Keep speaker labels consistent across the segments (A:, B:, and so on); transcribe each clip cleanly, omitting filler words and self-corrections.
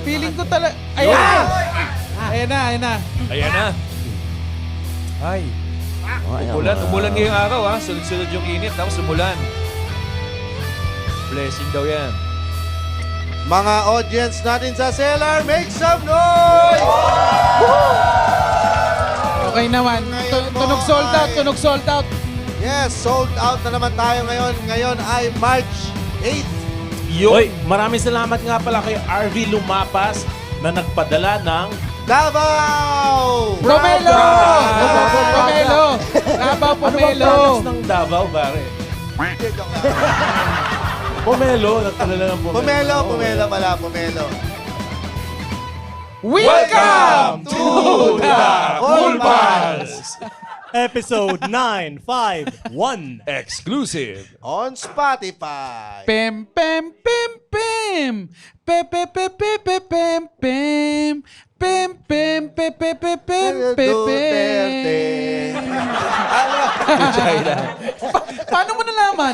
A: Feeling ko talaga... Ayan! Ayan na, ayan na.
B: Ayan na. Ay. Umulan ngayong araw ha. Sunod-sunod yung init. Tapos umulan. Blessing daw yan.
C: Mga audience natin sa cellar, make some noise!
A: Okay naman. Tunog sold out, tunog sold out.
C: Yes, sold out na naman tayo ngayon. Ngayon ay March 8.
D: Hoy, maraming salamat nga pala kay RV Lumapas na nagpadala ng
C: Davao!
A: Pomelo! Pomelo! Davao Pomelo!
D: Ano ng Davao, pare? Pomelo, nagpadala ng Pomelo.
C: Pomelo pala, Pomelo.
A: Welcome to the
C: Cool Pals!
E: Episode 951.
B: Exclusive.
C: On Spotify.
A: Pem, pem, pem, pem. Pe, pe, pe, pe, pe, pem, pem. Pem, pem, pe, pe, pe, pem, pe,
C: Duterte.
A: pem.
C: Ano?
A: Paano mo nalaman?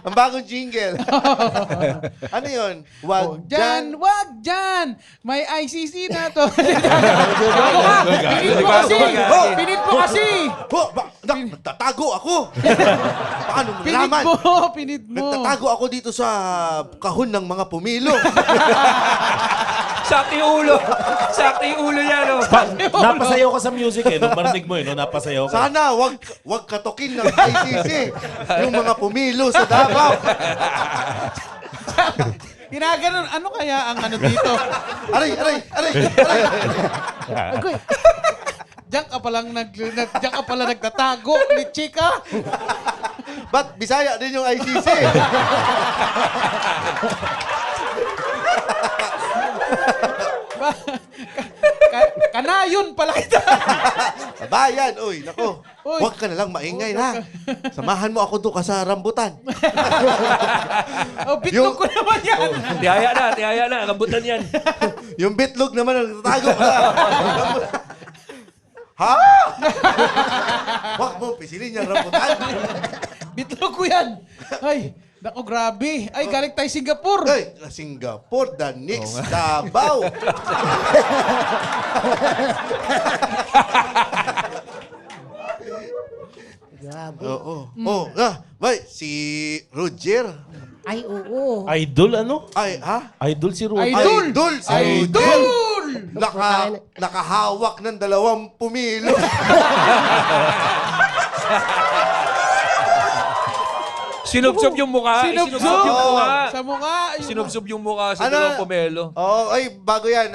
C: Ang bagong jingle. Ano yun? Wag dyan.
A: Wag dyan! May ICC na to. Ako ka! Pinit mo kasi! Pinit mo kasi!
C: Nagtatago ako. Paano mo
A: Pinit
C: nalaman?
A: mo! Pinit mo!
C: Nagtatago ako dito sa kahon ng mga pumilo.
B: Sakto yung ulo. Sakto yung ulo niya, no?
D: Napasayaw ka sa music eh. Nung marinig mo eh, no? Napasayaw ka.
C: Sana wag katukin ng ICC yung mga pumilo sa Davao.
A: Ginaganon, ano kaya ang ano dito?
C: Aray.
A: Diyan ka pala nagtatago ni Chika.
C: Ba't Bisaya din yung ICC?
A: Kanayon pala kita.
C: Bayan, uy, nako.
A: Uy.
C: Huwag ka na lang maingay na. Samahan mo ako doon ka sa rambutan.
A: Oh, bitlog ko naman yan.
B: Tihaya na. Rambutan yan.
C: Yung bitlog naman ang tatago ka. Ha? Huwag mo pisilin yung rambutan.
A: Bitlog ko yan. Ay, naku, grabe. Ay, galing tayo Singapore.
C: Ay, Singapore, the next Davao.
F: Grabe.
C: Oo. Bay, si Roger.
F: Ay, oo.
D: Idol ano?
C: Ay, ha?
D: Idol si Rudy.
C: Idol! Si Roger.
A: Idol!
C: Nakahawak ng 2 pumilo.
B: Sinubsob yung mukha.
A: Sinubsob!
B: yung mukha.
A: Sa mukha.
B: Sinubsob yung mukha sa
C: Ano?
B: dalawang pomelo.
C: Oo, ay, bago yan,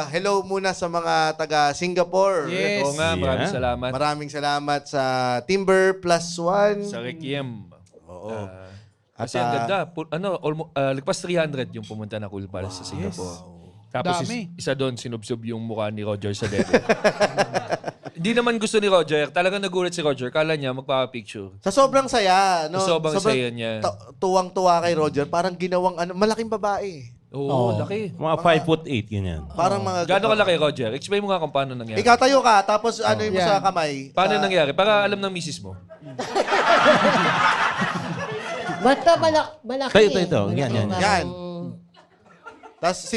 C: hello muna sa mga taga Singapore.
A: Yes.
B: Oo nga, maraming
D: Yeah.
B: salamat.
C: Maraming salamat sa Timber Plus One.
B: Sa Requiem.
C: Oo.
B: Kasi ang ganda. Lagpas 300 yung pumunta na Cool Pals sa Singapore. Tapos
A: Dami.
B: isa doon, sinubsob yung mukha ni Roger sa dede. Hindi naman gusto ni Roger. Talagang nagulat si Roger. Kala niya magpapapicture.
C: Sa sobrang saya, no?
B: Sa sobrang saya niya.
C: Tuwang-tuwa kay Roger. Parang ginawang malaking babae.
B: Oo, laki.
D: Mga 5'8" ganyan.
C: Parang mga...
B: Gano'n kalaki, Roger? Explain mo nga kung paano nangyari.
C: Ikaw tayo ka, tapos ano yung
A: Yan.
C: sa kamay.
B: Paano
C: sa...
B: nangyari? Para alam ng misis mo.
F: Basta malaki.
D: Ito. Yan.
C: Yan. Tapos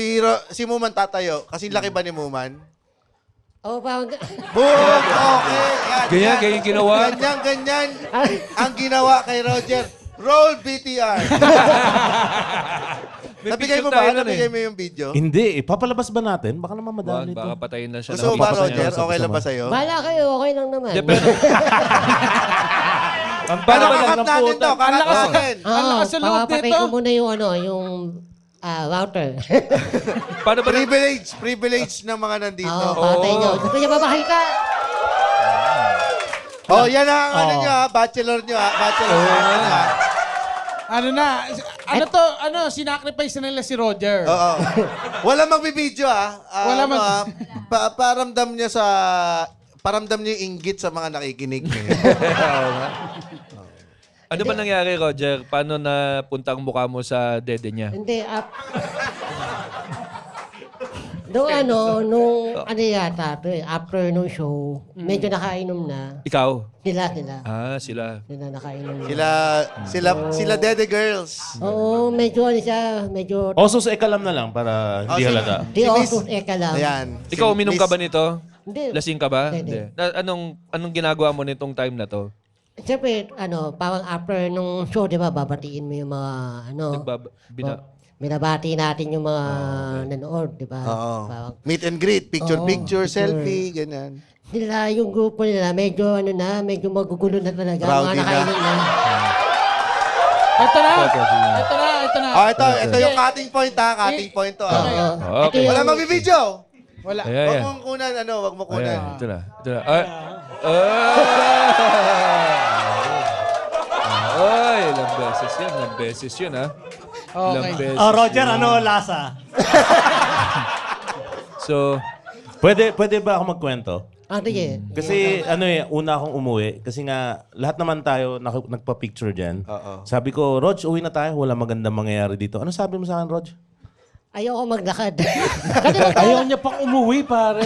C: si Muman tatayo. Kasi laki ba ni Muman?
F: Oh, parang...
C: Boom! Okay. Yan.
B: Ganyan ginawa.
C: Ganyan. Ang ginawa kay Roger. Roll BTR.
B: May
C: Nabigay
B: picture
C: mo ba?
B: tayo nun
C: Nabigay mo yung video?
D: Hindi, papalabas ba natin? Baka naman madali
B: Baka
D: ito.
B: patayin na siya.
C: Gusto mo
B: ng
C: ba,
B: misis niya.
C: Roger? Okay lang ba sa'yo?
F: Bala kayo, okay lang naman.
B: Hindi, pero...
D: Ang
C: Paano
D: bala
C: kakat natin to? Kakat
A: lakas-
C: natin.
A: Ang lakas sa loob
F: papapatay
A: nito.
F: ko muna yung router.
B: Paano ba
C: Privilege ng mga nandito.
F: Oo, patay nyo. Gusto niya babahay ka?
C: Oh, yan ang ano nyo ha, bachelor nyo ha, bachelor nyo ha.
A: Sinacrifice na nila si Roger.
C: Oo. Wala magbibideo ha.
A: Wala
C: Ano, ha, paramdam niya yung inggit sa mga nakikinig.
B: Ano ba nangyari, Roger? Paano napunta ang mukha mo sa dede niya?
F: Hindi, Nung yata, after nung show, medyo nakainom na.
B: Ikaw?
F: Sila.
B: Sila.
F: Sila nakainom na.
C: Sila Dede Girls.
F: Oo, medyo siya, medyo...
D: Osos ekalam na lang para hindi halata.
F: Di osos eka lang.
C: Ayan.
B: Ikaw, uminom ka ba nito?
F: Hindi.
B: Lasing ka ba?
F: Hindi.
B: Anong ginagawa mo nitong time na to?
F: Siyempre, parang after nung show, di ba, babatiin mo yung mga, binabati natin yung mga nanood, di ba?
C: Oo.
F: Parang,
C: Meet and greet, picture, selfie, ganyan.
F: nila, yung grupo nila, medyo medyo magugulo na talaga.
C: Rowdy
F: Mga
C: na.
F: nakainom na.
A: Ito na.
C: Ito yung cutting point cutting point to.
F: Oo.
B: Okay.
F: Ito
C: Wala
F: yung-
C: mag-video.
A: Wala.
C: Wag mong kunan, wag mo kunan.
B: Ayan, ito na. Ay, ilang beses yun, ha? Ilang
A: Okay.
B: beses
E: Roger,
B: yun.
E: ano lasa?
B: So,
D: Pwede ba ako magkwento?
F: Sige.
D: Kasi una akong umuwi. Kasi nga, lahat naman tayo nagpa-picture dyan.
C: Oo.
D: Sabi ko, Rog, uwi na tayo. Wala magandang mangyayari dito. Ano sabi mo sa akin, Rog?
F: Ayoko maglakad.
D: Ayaw niya pang umuwi, pare.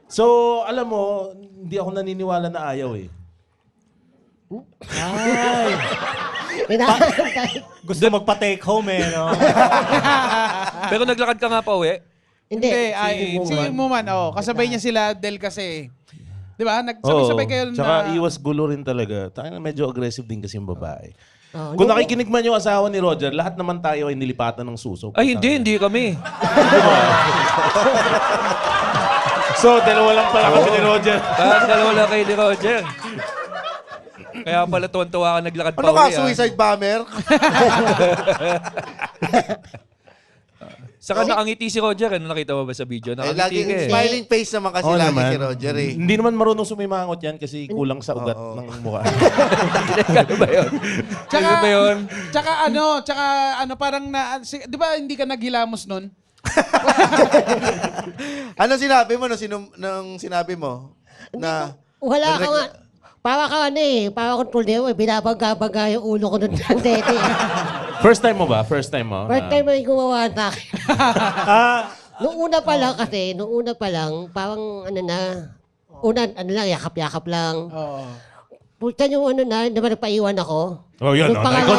D: So, alam mo, hindi ako naniniwala na ayaw eh. Ay.
E: Gusto magpa-take home no?
B: pero naglakad ka nga pa uwi?
F: Hindi.
A: Si Muman, kasabay niya sila Del kasi. Di ba? Nagsabay-sabay kayo
D: Tsaka
A: na...
D: iwas gulo rin talaga. Tayo na medyo aggressive din kasi yung babae.
F: Oh,
D: Kung nakikinig man yung asawa ni Roger, lahat naman tayo ay nilipatan ng suso.
B: Ay, hindi kami.
D: So, dalawa lang pala kami ni Roger.
B: Dalawa lang kayo ni Roger. Kaya pala tuwan-tuwa ka naglakad pa
C: Ano
B: uwi.
C: ka, suicide bomber?
B: Saka nakangiti si Roger. Ano nakita mo ba sa video? Nakangiti
C: Lagi
B: ka eh.
C: smiling face naman kasi lagi
D: naman.
C: si Roger eh.
D: Hindi naman marunong sumimangot yan kasi kulang sa ugat ng mukha.
B: Ano ba yun? Ano ba yun?
A: Tsaka parang di ba hindi ka naghilamos nun?
C: Ano sinabi mo nung sinabi mo? Na
F: Wala ka nga. Para ka para akong tuldew binabangga-bangga yung ulo ko nun ng dete.
D: First time mo ba? First time mo?
F: First time mo yung gumawa sa akin. Noong una pa lang, parang yakap-yakap lang.
A: Oo.
F: Puta yung di ba nagpaiwan ako?
D: Oh, yun.
F: Yung pangalawa.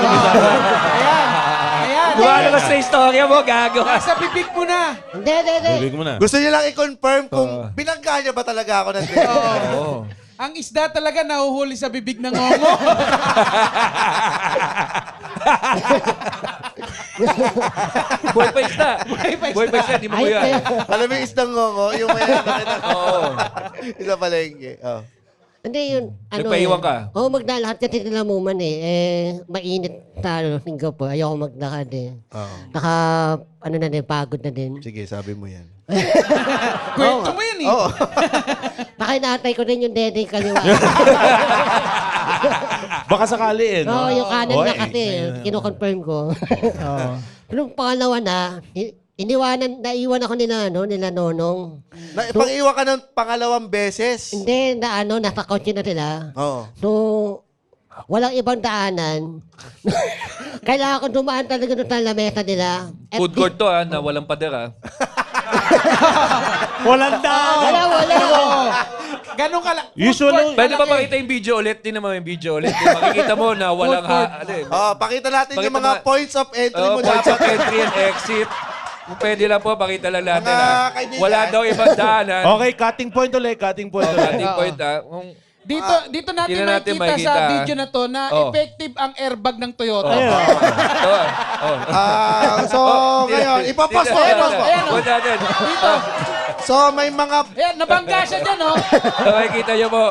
A: Ayan.
B: Lumalabas na istorya mo, gago.
A: Nasa bibig mo na.
F: Hindi.
D: Bibig mo na.
C: gusto niya lang i-confirm kung binangga niya ba talaga ako ng
B: Oo.
A: Ang isda talaga nahuhuli sa bibig ng ngongo.
B: Boy pa isda. Boy pa isda, di mo
F: Ay,
B: yan.
C: Alam mo yung isdang ngongo, yung may
B: Oo.
C: isa palengke. Oh.
F: Hindi yun.
B: Nagpaiwan ka?
F: Oo, maglalakad kasi nila Muman mainit sa Singapore. Ayoko maglakad
C: Oo.
F: pagod na din.
C: Sige, sabi mo yan.
A: Kwento mo yan eh.
C: Oo.
F: Nakinatay ko din yung dede kaliwa.
D: Baka sakali
F: Oo, yung kanan na
D: Oy.
F: kasi. Kino-confirm ko. Pero pangalawa naiwan ako nila Nonong.
C: Pag-iwan ka ng pangalawang beses.
F: Hindi, nasa kotse na sila.
C: Oo.
F: So, walang ibang daanan. Kailangan ko dumaan talaga doon sa lamesa nila.
B: Food court to na walang pader ha.
E: Walang daan.
F: Wala.
A: Ganun ka lang.
D: Usually,
B: Pwede ba makita yung video ulit? Di naman yung video ulit. Makikita mo na walang
C: Pakita natin yung
B: Pakita
C: mga
B: mo-
C: points of entry mo
B: points of
C: dapat.
B: entry and exit. Kung pwede lang po, pakita lang natin
C: Mga
B: ha.
C: kaibigan.
B: Wala daw ibang daanan.
D: Okay, cutting point ulit. Cutting point ulit.
B: Ating point ha. Kung
A: Dito natin
B: Hindi na natin
A: makikita sa
B: makikita.
A: video na to na effective ang airbag ng Toyota.
B: ito
C: So, ngayon, ipapost mo.
A: Ayan,
B: Huwag natin.
A: Dito.
C: So, may mga...
A: Ayan, nabangga siya dyan, oh.
B: Makikita nyo po.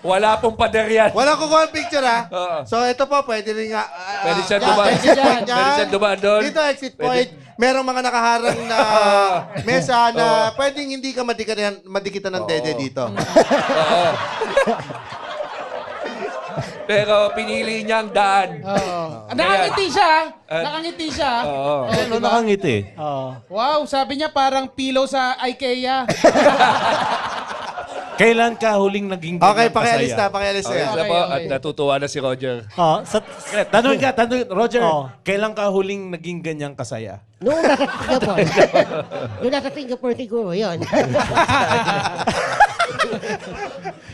B: Wala pong pader yan.
C: Walang kukuha ang picture, ha?
B: Oo.
C: So, ito po, pwede rin nga...
B: Pwede siya
C: yan,
B: dumaan.
C: exit point
B: Pwede siya dumaan doon.
C: Dito, exit point. Merong mga nakaharang na mesa na pwedeng hindi ka madikitan ng dede dito.
B: Oo. Pero pinili niya ang daan.
A: Nakangiti siya, Nakangiti siya.
B: Oo.
D: Ano nakangiti?
A: Wow, sabi niya parang pillow sa IKEA.
D: Kailan ka huling naging
C: Okay,
D: ganyang
C: pakialis na,
D: kasaya?
C: pakialis
B: Okay,
C: na.
B: sila po. At natutuwa na si Roger.
E: Oh,
D: Tanong Roger,
E: Oo.
D: kailan ka huling naging ganyang kasaya?
F: Noong nasa Singapore. Yung nasa Singapore siguro, yun.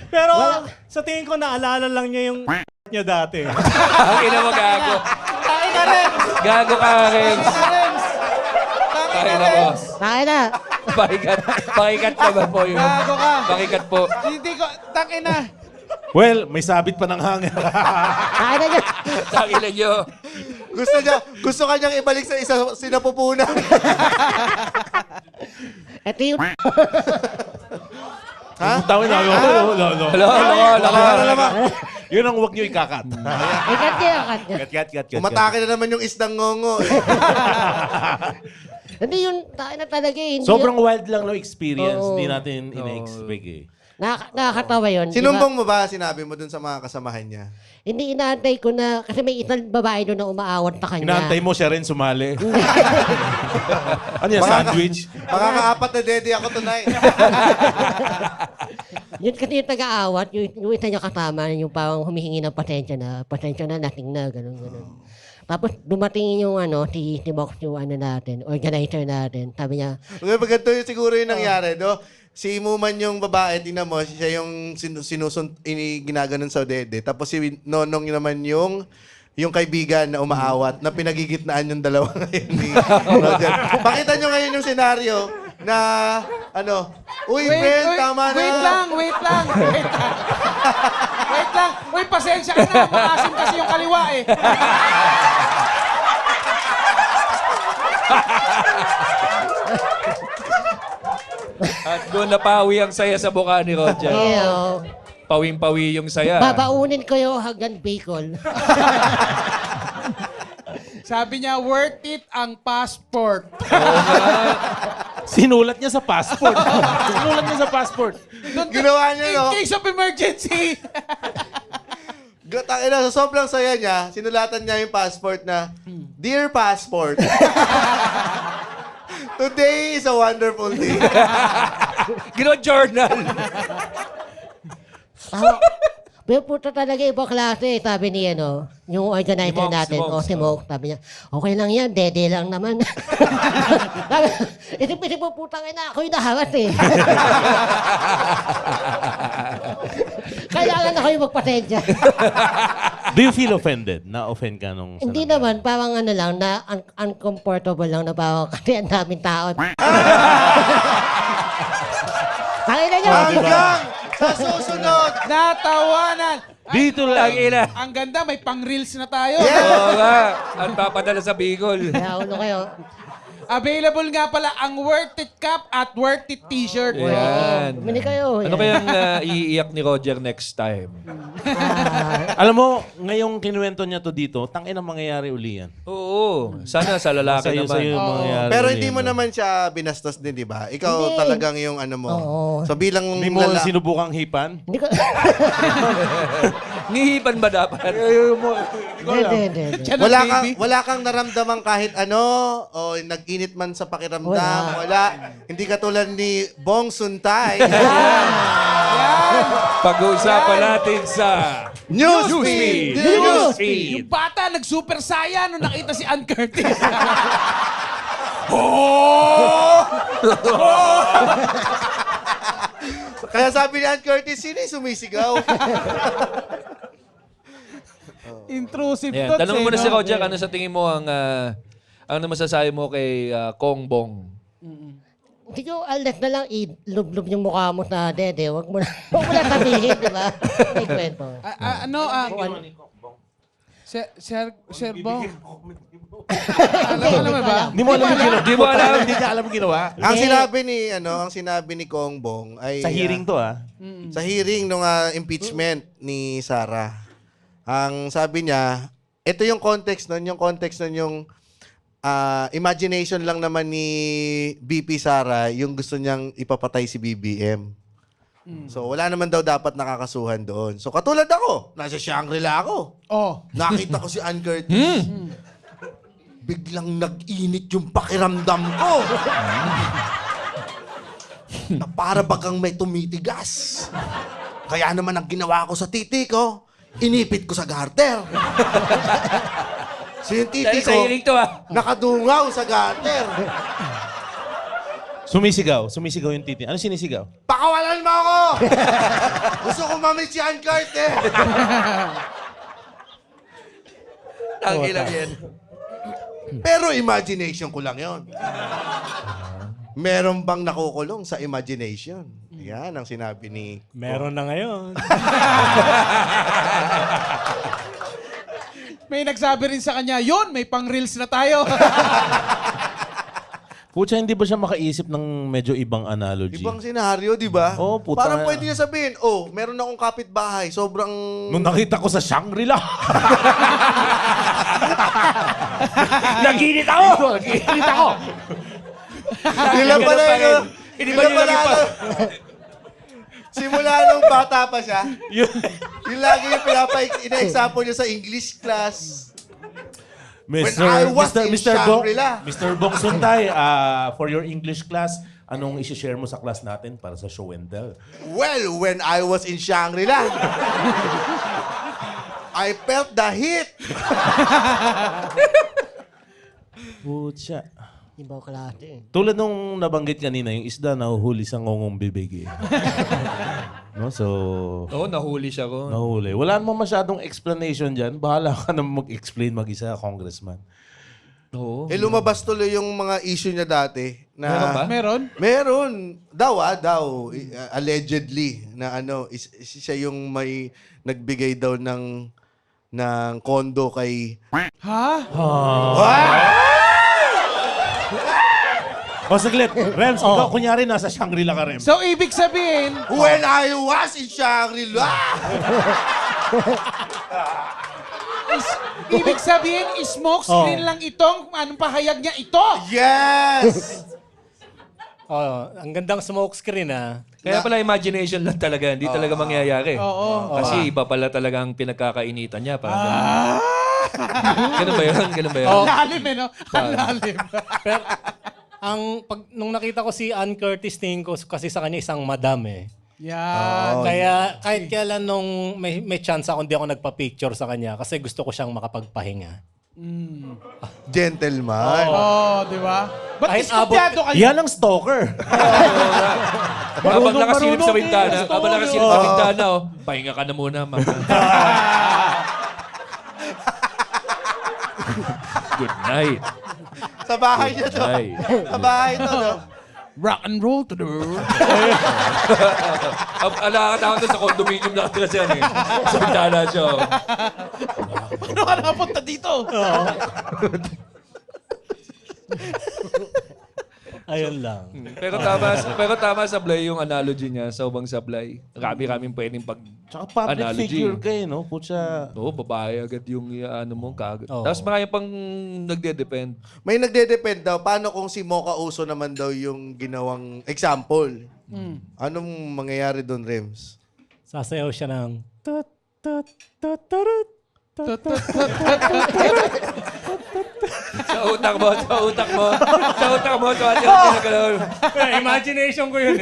E: pero sa tingin ko naalala lang niya yung niya dati.
B: Ang ina mo, gago. Gago ka, Rems. Ay, nako.
F: Kaya na.
B: Pakikat naman po yun.
A: Gago ka.
B: Pakikat po.
A: Hindi ko, tangina.
D: Well, may sabit pa ng hanger.
F: Kaya na niya.
B: Tangina nyo.
C: Gusto kanyang ibalik sa isa sinapupunan.
F: Ito yung...
C: Ha?
D: Tawin na. Yun ang huwag nyo ikakat.
F: Ikat niya, ikat niya.
D: Kat.
C: Umatake na naman yung isdang ngongo.
F: Hindi yun, tayo na talaga eh. Hindi
D: Sobrang
F: yun-
D: wild lang no experience.
F: Oo.
D: Hindi natin ina-expect eh.
F: Nakakatawa yun. di ba?
C: Sinumbong mo ba, sinabi mo dun sa mga kasamahan niya?
F: Hindi inaantay ko na, kasi may isang babae doon na umaawat sa kanya.
D: Inaantay mo siya rin sumali. Ano yan, sandwich?
C: Makakaapat na dede ako tonight.
F: Yun kasi yung taga-awat, yung isa niya kasama, yung parang humihingi ng pasensya na, nating na, gano'n. Tapos dumating yung si Box, yung natin, organizer natin. Sabi niya,
C: Ganito yung siguro yung nangyari, no? Si Muman yung babae, tingnan mo, siya yung ginaganon sa dede. Tapos si Nonong naman yung kaibigan na umaawat, na pinagigitnaan yung dalawa ngayon ni Roger. Pakita nyo ngayon yung senaryo na, uy, friend, tama na.
A: Wait lang. Uy, pasensya ka na. Maasim kasi yung kaliwa eh.
B: At doon napawi ang saya sa mukha ni Roger. Pawing-pawi yung saya.
F: babaunin ko yung hanggang Bicol.
A: Sabi niya, worth it ang passport.
D: Sinulat niya sa passport.
C: Ginawa niya, no?
A: In case of emergency.
C: Sa sobrang saya niya, sinulatan niya yung passport na, Dear Passport, today is a wonderful day.
B: Ginawa journal.
F: Pero puto talaga ibang klase, sabi ni yung organizer natin,
B: Si
F: si
B: Monks.
F: Monk, sabi niya, okay lang yan, dede lang naman. Isip-isip po, putang ina, ako yung nahawas eh. Kailangan ako yung magpasensya.
D: Do you feel offended? Na-offend ka nung...
F: Hindi naman, parang lang, na uncomfortable lang na parang kasi ang daming tao. Tangina niyo!
C: Hanggang sa susunod.
A: Natawanan.
D: Dito lang.
B: Tangina.
A: Ang ganda, may pang-reels na tayo.
B: Oo nga. At papadala sa Bicol.
F: Kaya ulo kayo.
A: Available nga pala ang Worth It Cup at Worth It T-shirt.
B: Yan.
F: Bumili kayo.
B: Ano kayang iiyak ni Roger next time?
D: Alam mo, ngayong kinuwento niya to dito, tangin ang mangyayari uli yan.
B: Oo. Sana sa lalaki
D: Sa'yo
B: naman.
D: mangyayari
C: Pero
D: uli
C: hindi
D: yan.
C: mo naman siya binastos din, di ba? Ikaw
F: Hindi.
C: talagang yung mo.
F: Oo.
C: So bilang
D: Hindi mo sinubukang hipan?
F: Hindi ko...
B: Ngihipan ba dapat?
F: Hindi.
A: Siya ng baby.
C: Wala kang naramdaman kahit o nag-init man sa pakiramdam. Wala. Hindi katulad ni Bong Suntay.
B: Pag-uusapan natin sa
C: Newsfeed!
B: Newsfeed.
A: Yung bata nag-super saya nung nakita si Ann Curtis.
C: Kaya sabi ni Ann Curtis, sino yung sumisigaw?
A: Intrusive
B: Ayan,
A: thoughts
B: tanong mo na
A: no?
B: si Roger, ano sa tingin mo ang ano masasabi mo kay Kong Bong?
F: Hindi ko alas na lang ilub-lub yung mukha mo sa dede. Huwag mo na sabihin, di ba? May kwento.
A: Sir Bong. Alam mo ba?
D: Hindi mo alam yung ginawa.
B: Di mo alam.
D: Hindi niya alam yung ginawa.
C: Ang sinabi ni Kong Bong ay
D: Sa hearing to
C: sa hearing nung impeachment ni Sara. Ang sabi niya, ito yung context nun, yung imagination lang naman ni BP Sara yung gusto niyang ipapatay si BBM. So wala naman daw dapat nakakasuhan doon. So katulad ako, nasa Shangri-La ako.
A: Oh.
C: Nakita ko si Ann Curtis. Biglang nag-init yung pakiramdam ko. na para bagang may tumitigas. Kaya naman ang ginawa ko sa titi ko, inipit ko sa garter. So yung titi
B: Dahil sa
C: ko,
B: hiling to
C: nakadungaw sa garter.
D: Sumisigaw yung titi. Ano sinisigaw?
C: Pakawalan mo ako! Gusto ko mamit si Ann Carter.
B: Tangi lang yan.
C: Pero imagination ko lang yon. Meron bang nakukulong sa imagination? Yan ang sinabi ni...
E: Meron na ngayon.
A: May nagsabi rin sa kanya, yun, may pang-reels na tayo.
D: Pucha, hindi ba siya makaisip ng medyo ibang analogy?
C: Ibang senaryo, di ba?
D: Oo, puta
C: Parang
D: nga.
C: pwede niya sabihin, meron akong kapitbahay, sobrang...
D: Nung nakita ko sa Shangri-La. Naginit ako!
C: Sila pala yun.
B: Hindi
C: Sila
B: ba yun
C: pala
B: lagi pa?
C: Simula nung bata pa siya, yung lagi yung ina-example niya sa English class. When I was in Shangri-La.
D: Mr. Bong Suntay, for your English class, anong isi-share mo sa class natin para sa show and tell?
C: Well, when I was in Shangri-La, I felt the heat.
D: Pucha.
F: Ibang klase.
D: Tulad nung nabanggit kanina, yung isda nahuhuli sa ngongong bibig eh. No, so...
B: Oo, nahuli siya ko.
D: Nahuli. Wala naman masyadong explanation dyan. Bahala ka na mag-explain mag-isa, congressman.
B: Oo.
C: Lumabas tuloy yung mga issue niya dati. Na,
B: Meron ba?
A: Meron?
C: Meron. Daw. Allegedly. Na siya yung may nagbigay daw ng kondo kay...
A: Ha?
D: O, saglit. Rems, ikaw kunyari nasa Shangri-La ka, Rems.
A: So, ibig sabihin,
C: When I was in Shangri-La!
A: ibig sabihin, smoke screen lang itong anong pahayag niya ito.
C: Yes!
E: Ang gandang smoke screen
B: Kaya pala imagination lang talaga. Hindi talaga mangyayari.
A: Oo.
B: Kasi iba pala talaga ang pinagkakainitan niya. Parang ganun ba yun? Ganun ba yun?
A: Ang lalim no? Ang lalim.
E: Pero, nung nakita ko si Ann Curtis, tingin ko kasi sa kanya isang madam
A: Yan.
E: Kaya kahit kailan nung may chance ako, hindi ako nagpa-picture sa kanya kasi gusto ko siyang makapagpahinga.
C: Gentleman.
A: Di ba? Ba't
E: Kahit
A: diskumpiyado kayo?
D: Yan ang stalker.
B: Habang nakasilip sa
D: marunong
B: bintana,
D: eh,
B: habang nakasilip sa bintana, pahinga ka na muna, mama. Good night.
C: Sa bahay niya to.
B: Ay.
C: Sa bahay to, no?
A: Rock and roll to the world.
B: Nakakatawa doon sa condominium na kasi yan eh. Sa bintana siya.
A: Ano ka nakapunta dito?
E: Ayun lang.
B: Pero tama sablay yung analogy niya sa ubang sablay. Rami-raming pwedeng
D: Tsaka public
B: analogy.
D: figure ka eh, no? Pucha.
B: Oo, babae agad yung ano mo kagad.
E: Oo.
B: Tapos marami pang nagde-depend.
C: May nagde-depend daw. Paano kung si Mocha Uso naman daw yung ginawang example? Anong mangyayari doon, Rems?
E: Sasayaw siya ng tut tut tut turut.
B: Sa utak mo. Ginagalaw.
E: Imagination ko yun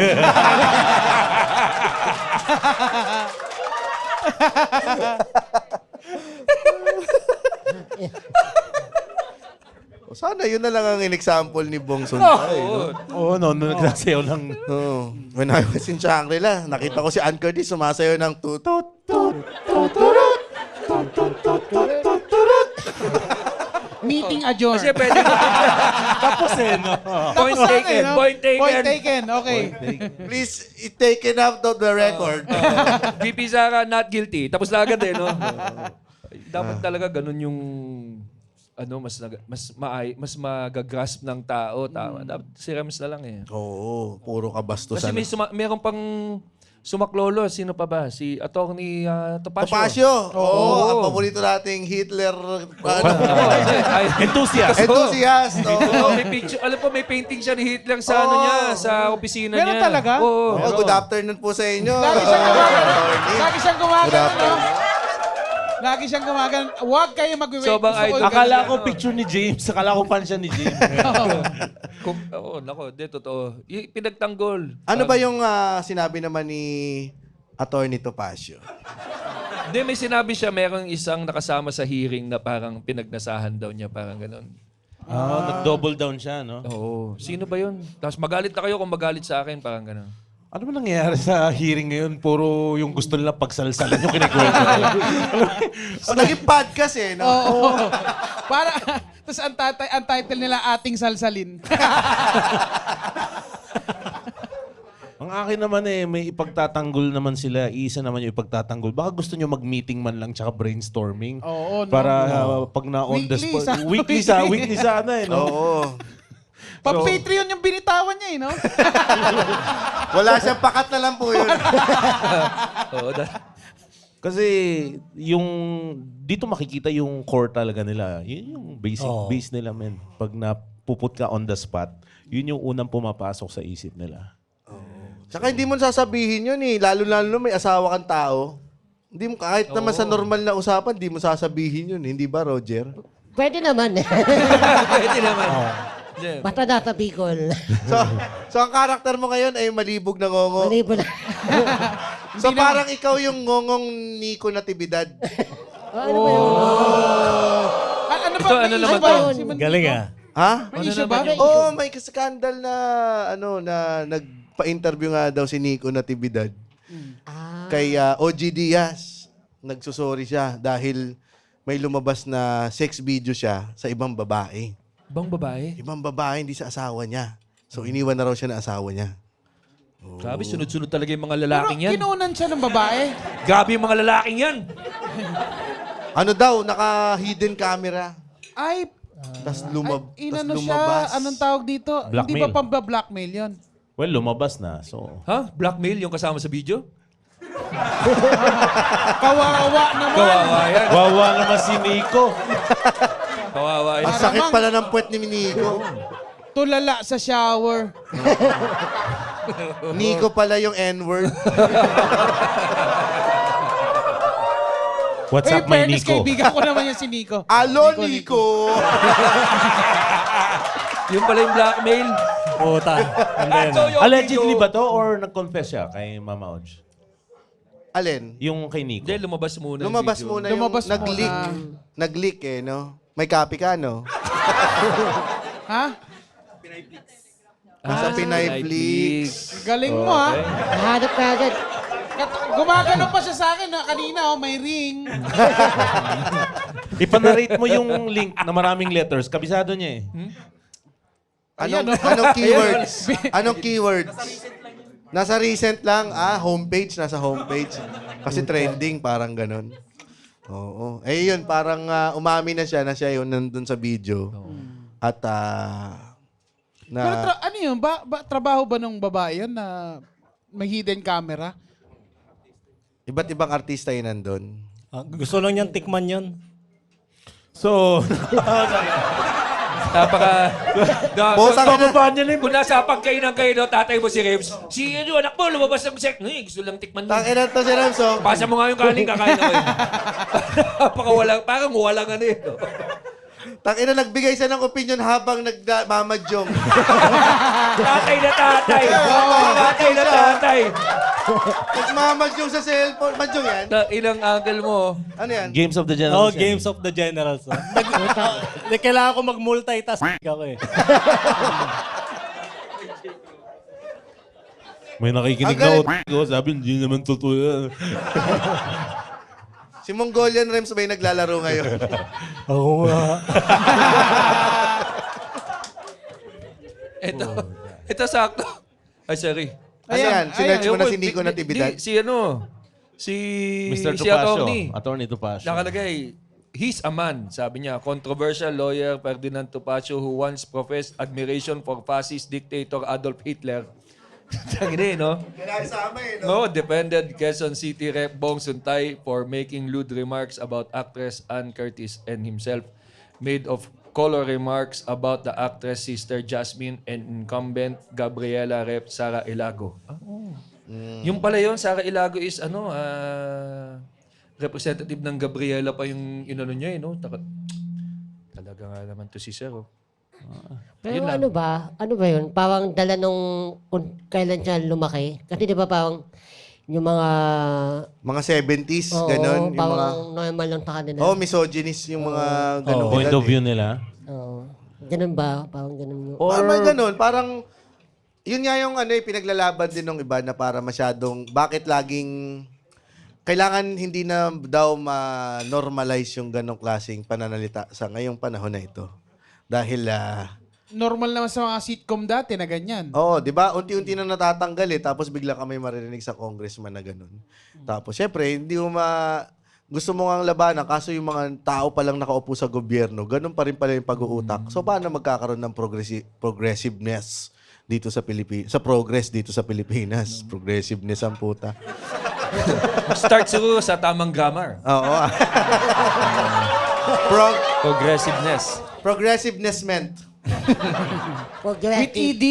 C: Sana yun na lang ang in-example ni Bong Suntay. No?
D: Oo, no, nagsasayaw lang.
C: Oh. When I was in Shangri-La, nakita ko si Ann Curtis sumasayaw ng tut.
A: Meeting adjourned.
B: Kasi pwede.
D: Tapos eh, no?
B: Point taken. Point taken.
A: Point taken. Okay.
C: Please, take it out of the record.
B: GP Sara, not guilty. Tapos na agad eh, no? Dapat talaga ganun yung mas magagrasp ng tao. Tama. Dapat si Rems na lang eh.
C: Oo, puro
B: Kasi
C: kabastusan.
B: meron pang sumaklolo. Sino pa ba? Si Atty. Topacio.
C: Topacio. Oo, ang paborito nating Hitler.
D: Enthusiast.
C: Enthusiast.
B: Oo, may picture. Alam po, may painting siya ni Hitler sa niya, sa opisina
A: Meron
B: niya.
A: talaga?
B: Oo.
C: Good afternoon po sa inyo.
A: Lagi siyang gumagano, no? Lagi siyang gumagano. Huwag kayo mag-wait.
B: So, bang idol?
D: Akala ko picture ni James. Akala ko fan siya ni James.
B: Nako, di totoo. Pinagtanggol.
C: Ano ba yung sinabi naman ni Attorney Topacio?
B: Hindi, may sinabi siya, merong isang nakasama sa hearing na parang pinagnasahan daw niya, parang ganun.
D: Nag-double down siya, no?
B: Oo. Sino ba yun? Tapos magalit na kayo kung magalit sa akin, parang ganun.
D: Ano ba nangyayari sa hearing ngayon? Puro yung gusto nila pagsalsalan yung kinikwento.
C: Naging podcast eh, no?
A: Oo. Para, tapos ang title nila, Ating Salsalin.
D: Ang akin naman may ipagtatanggol naman sila. Isa naman yung ipagtatanggol. Baka gusto nyo mag-meeting man lang tsaka brainstorming.
A: Oo, no?
D: Para pag na on the
A: Weekly,
D: spot.
A: sa-
D: Weekly sana no?
C: Oo.
A: Pa-Patreon yung binitawan niya eh, no?
C: Wala siyang pakat na lang po yun.
B: Oo.
D: Kasi yung dito makikita yung core talaga nila. Yun yung basic base nila, men. Pag napuput ka on the spot, yun yung unang pumapasok sa isip nila.
C: Tsaka hindi mo sasabihin yun eh. Lalo-lalo may asawa kang tao. Hindi mo, kahit naman sa normal na usapan, hindi mo sasabihin yun. Hindi ba, Roger?
F: Pwede naman.
B: Pwede naman. Yeah.
F: Basta data Bicol.
C: So ang karakter mo ngayon ay malibog na ngongo.
F: Malibo na.
C: So parang ikaw yung ngongong Nico Natividad.
F: Ano ba yun?
A: Ano ba?
B: Ito,
A: May
B: ano
A: issue
B: naman
A: ba?
B: to?
A: Si Mandito?
E: Galing ah.
C: Ha?
A: May issue ba?
C: Oo, may skandal na na nagpa-interview nga daw si Nico Natividad kay OG Diaz. Nagsusorry siya dahil may lumabas na sex video siya sa ibang babae.
B: Bang babae?
C: Ibang babae, hindi sa asawa niya. So iniwan na raw siya ng asawa niya.
B: Grabe, sunod-sunod talaga yung mga
A: Pero
B: lalaking yan.
A: kinunan siya ng babae.
B: Grabe yung mga lalaking yan.
C: Ano daw, naka-hidden camera.
A: Ay,
C: Tapos
A: inano siya,
C: lumabas.
A: anong tawag dito? Hindi
D: Blackmail.
A: ba pamba-blackmail yun?
D: Well, lumabas na. So,
B: Ha? Blackmail yung kasama sa video?
A: Kawawa naman.
B: Kawawa yan.
D: wawa naman si Nico.
B: Kawawa yan.
C: Ang sakit pala ng puwet ni Nico.
A: Tulala sa shower.
C: Nico pala yung N-word.
D: What's up, my
A: fairness,
D: Nico?
A: kaibigan ko naman yung si Nico.
C: Alo, Nico!
B: Yung pala yung blackmail.
E: Puta. Ganda yun.
B: So, yung
D: Allegedly
B: video-
D: ba to or nag-confess siya kay Mama Oj?
C: Alin?
D: Yung kay Nico.
B: Hindi, lumabas muna yung
C: Lumabas
B: video.
C: muna
A: Lumabas
C: yung nag-leak.
A: muna.
C: Nag-leak eh, no? May copy ka, no?
A: Ha?
C: Sa Pinay Flix.
A: Galing mo, ha?
F: Nahanap ka agad.
A: Gumagano pa siya sa akin na kanina, oh, may ring.
D: Ipanarate mo yung link na maraming letters. Kabisado niya eh.
C: Anong keywords? Anong keywords? Nasa recent lang. Homepage. Nasa homepage. Kasi trending, parang ganun. Oo. Eh yun, parang umami na siya yun nandun sa video. At
A: Pero ano yun? Trabaho ba ng babae yun na may hidden camera?
C: iba't ibang artista yun nandun.
E: Gusto lang niyang tikman yun.
D: So,
B: Napaka...
D: pababaan niya na
B: Kung nasa pagkainan kayo, no, tatay mo si Rebs, si anak mo, lumabas ng sek. Gusto lang tikman mo.
C: Tangina to si Ramso.
B: Pasa mo nga yung kanin, kakain ako yun. Parang walang ano eh.
C: Tangina, nagbigay siya ng opinion habang nagmamadyong.
B: Tatay na tatay. Tatay na tatay.
C: Nagmamadyong sa cellphone. Madyong yan?
B: Ilang uncle mo.
C: Ano yan?
D: Games of the
E: Oh,
D: Generals. yan.
E: Games of the Generals. Kailangan ko mag-multitask ako eh.
D: May nakikinig na ko. Sabi, hindi naman totoo yan.
C: Si Mongolian Rems ba yung naglalaro ngayon?
E: Oo nga.
B: Ito sakto. Ay, sorry.
C: Ano yan? Sinerch mo na si Nico
B: Di-
C: Natividad?
B: Si
D: Mr.
B: si
D: Topacio.
B: attorney.
D: Attorney Topacio.
B: Nakalagay, he's a man, sabi niya, controversial lawyer Ferdinand Topacio who once professed admiration for fascist dictator Adolf Hitler. Tangina, no?
C: Kinasama eh, no?
B: No, defended Quezon City Rep Bong Suntay for making lewd remarks about actress Ann Curtis and himself made of color remarks about the actress sister Jasmine and incumbent Gabriela Rep Sara Ilago. Yung pala yun, Sara Ilago is representative ng Gabriela pa yung inano niya, no? Talaga nga naman to si Sir, oh.
F: Pero
B: Yun lang.
F: ano ba yun? Parang dala nung kung kailan siya lumaki. Kasi di ba parang yung mga...
C: Mga 70s,
F: Oo,
C: ganon. Yung mga,
F: parang normal lang sa kanila.
C: misogynist yung mga ganon.
D: Point of view nila.
F: Oo. Ganun ba? Parang ganun yung...
C: May ganon. Parang, yun nga yung pinaglalaban din ng iba na para masyadong, bakit laging, kailangan hindi na daw ma-normalize yung ganong klaseng pananalita sa ngayong panahon na ito. Dahil,
A: Normal naman sa mga sitcom dati na ganyan.
C: Oo, di ba? Unti-unti na natatanggal tapos bigla ka may maririnig sa congressman na ganun. Tapos, syempre, hindi mo gusto mo nga labanan, kaso yung mga tao palang nakaupo sa gobyerno, ganun pa rin pala yung pag-uutak. So, paano magkakaroon ng progressiveness dito sa Pilipinas? Sa progress dito sa Pilipinas. Progressiveness ang puta.
B: Start siguro sa tamang grammar.
C: Oo.
B: Progressiveness.
C: Progressiveness meant.
A: With
F: Progressive.
A: ED.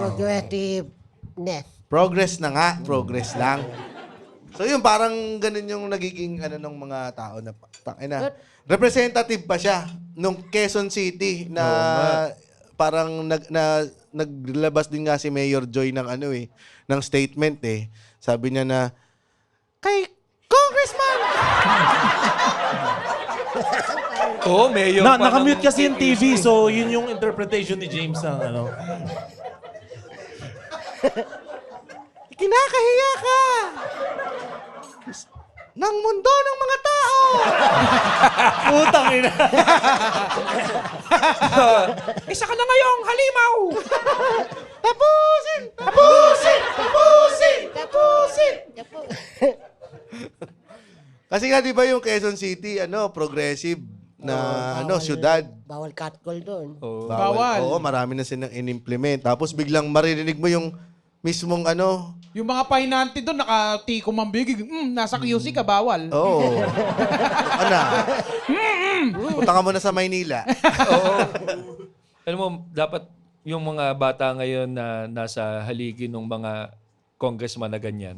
F: Progressiveness.
C: Progress na nga. Progress lang. So yun, parang ganun yung nagiging ng mga tao na representative pa siya nung Quezon City na parang naglabas din nga si Mayor Joy ng ng statement Sabi niya na kay Congressman.
B: Oo, mayor pa.
D: Nakamute kasi yung TV, so yun yung interpretation ni James ng
C: Kinakahiya ka ng mundo ng mga tao.
D: Putang ina.
B: Isa ka na ngayong halimaw!
C: Tapusin! Tapusin! Tapusin! Tapusin! Kasi nga, di ba yung Quezon City, progressive na, syudad.
F: Bawal catcall doon.
A: Bawal.
C: Oo, marami na silang in-implement. Tapos biglang maririnig mo yung mismong
A: Yung mga pahinante doon, nakatikom ang bigig. Nasa QC ka, bawal.
C: Oo. Punta ka muna sa Maynila.
B: Oo. Alam mo, dapat yung mga bata ngayon na nasa haligi ng mga congressman na ganyan,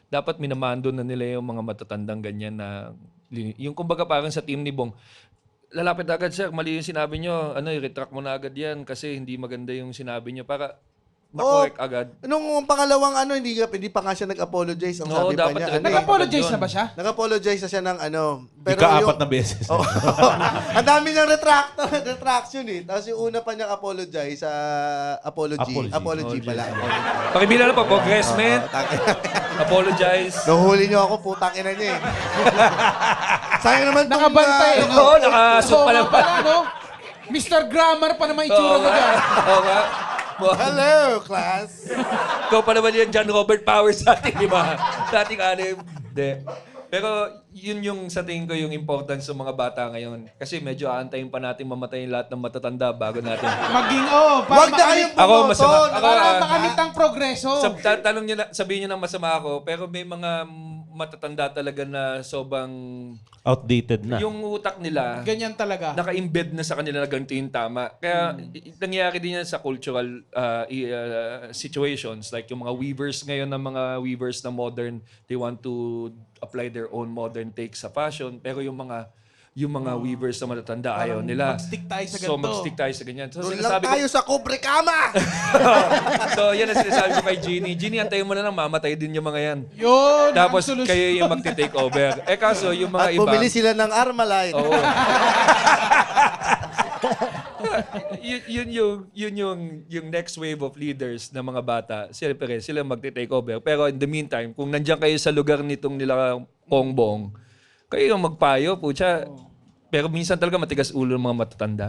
B: dapat minamando na nila yung mga matatandang ganyan na, yung kumbaga parang sa team ni Bong, lalapit agad, sir, mali yung sinabi nyo, i-retract mo na agad yan kasi hindi maganda yung sinabi nyo para makorek agad.
C: Nung pangalawang hindi pa nga siya nag-apologize. Ang
B: Oo,
C: sabi pa
B: dapat
C: niya.
B: talaga.
A: Nag-apologize na ba siya?
C: Nag-apologize na siya ng Pero
D: Ika-apat na beses.
C: Oh, ang dami niyang retraction Tapos yung una pa niyang apologize sa apology pala.
B: Pakibila na pa, congressman, apologize.
C: Nahuli niyo ako, putang ina niya Sayang naman itong...
A: Nakabantay.
B: Oo, nakasok pa lang
A: pala, no? Mr. Grammar pa naman itsura mo dyan.
B: Oo nga.
C: Hello, class!
B: Ikaw pa naman yung John Robert Powers sa ating, di ba? Sa ating anim. Hindi. Pero yun yung sa tingin ko yung importance ng mga bata ngayon. Kasi medyo aantayin pa natin mamatay lahat ng matatanda bago natin.
C: Wag na kayong
B: Ako, masama.
C: pumoton!
B: Ako,
A: Para makamit ang progreso.
B: Tanong niyo na, sabihin niyo na masama ako, pero may mga matatanda talaga na sobrang
D: Outdated na.
B: yung utak nila
A: Ganyan talaga.
B: naka-embed na sa kanila na ganito yung tama. Kaya nangyayari din yan sa cultural situations. Like yung mga weavers ngayon, ng mga weavers na modern, they want to apply their own modern take sa fashion. Pero yung mga weavers na matatanda, ayaw nila.
A: mag-stick tayo sa
B: So,
A: ganito.
B: mag-stick tayo sa ganyan. So,
C: Doon lang
B: sinasabi ko,
C: tayo sa kubre kama!
B: so, yan ang sinasabi ko kay Jeannie. Jeannie, antayin mo na lang, mamatay din yung mga yan.
A: Yun.
B: Tapos,
A: ang solusyon.
B: kayo yung magti-take over. Kaso, yung mga
C: At
B: iba...
C: bumili sila ng Armalite.
B: Oo. yun yung next wave of leaders na mga bata. Siyempre, sila magti-take over. Pero in the meantime, kung nandiyan kayo sa lugar nitong nila Bongbong, kayo yung magpayo, pucha. Pero minsan talaga matigas ulo ng mga matatanda.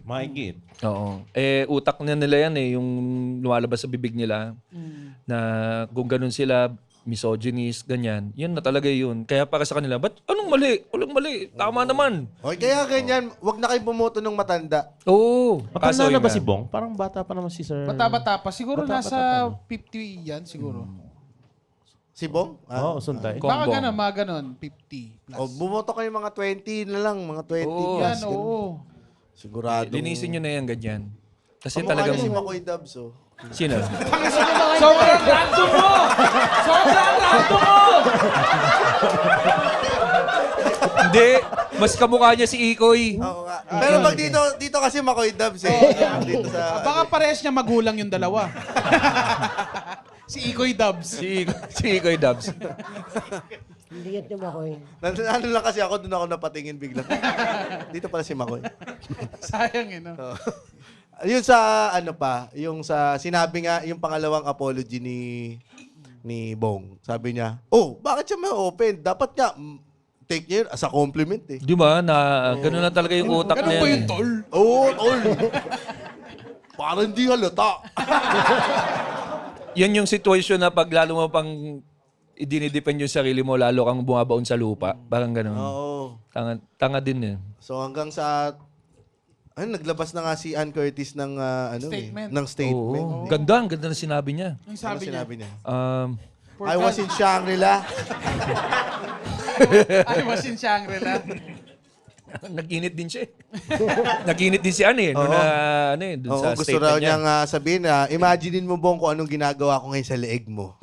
D: Mahigit.
B: Oo. Utak na nila yan yung lumalabas sa bibig nila. Na kung ganun sila, misogynist, ganyan. Yun na talaga yun. Kaya para sa kanila, ba't anong mali? Walang mali. Tama naman.
C: Okay, kaya ganyan, wag na kayo bumoto ng matanda.
B: Oo.
D: Matanda na ba
B: nga.
D: si Bong? Parang bata pa naman si Sir.
A: Bata-bata pa. Siguro
D: Bata-bata
A: nasa
D: pa,
A: 50 yan, siguro.
C: Si Bong?
D: Oo, Suntay.
B: Kong
A: Baka
B: Bong.
A: ganun, mga ganun. 50 plus.
C: Bumoto kayo mga 20 na lang, mga 20
B: Oo.
C: plus.
A: Yan,
C: ganun.
A: oo.
C: Sigurado.
B: Linisin nyo na yan, ganyan. Kasi
C: Kamukha
B: talagang...
C: niya si Makoy Dubs,
B: Sino?
A: Sobrang random mo! Sobrang random mo!
B: Hindi. Mas kamukha niya si Ikoy.
C: Oo nga. Pero pag dito kasi Makoy Dubs eh. Dito sa...
A: Baka parehas niya magulang yung dalawa. Si Ikoy Dubs.
B: Si Ikoy Dubs.
F: Hindi yan tumakoy.
C: Ano lang kasi ako, doon ako napatingin bigla. Dito pala si Makoy.
A: Sayang no?
C: Yun sa ano pa, yung sa sinabi nga, yung pangalawang apology ni Bong. Sabi niya, oh, bakit siya may open? Dapat nga, take niya yun as a compliment eh.
B: Di ba? Na, ganun na talaga yung utak
A: Ganun
B: niya.
A: ba yung tol?
C: Oo, tol. Parang hindi halata.
B: Yan yung situation na pag lalo mo pang idinidepend yung sarili mo, lalo kang bumabaon sa lupa. Parang ganun.
C: Oo.
B: Tanga din eh.
C: So hanggang sa naglabas na nga si Ann Curtis ng
A: Statement.
C: ng statement.
B: Oo. Ganda, ang ganda na sinabi niya.
A: Yung
C: Ano
A: sabi niya.
C: sinabi niya?
A: For
C: I was
A: God-
C: in Shangri-La.
A: I was in Shangri-La.
B: Nag-init din siya eh. Nag-init din si Ann eh. Doon dun
C: Oo,
B: sa
C: gusto
B: statement
C: raw
B: niya.
C: niyang sabihin na, imaginein mo Bong kung anong ginagawa ko ngayon sa leeg mo.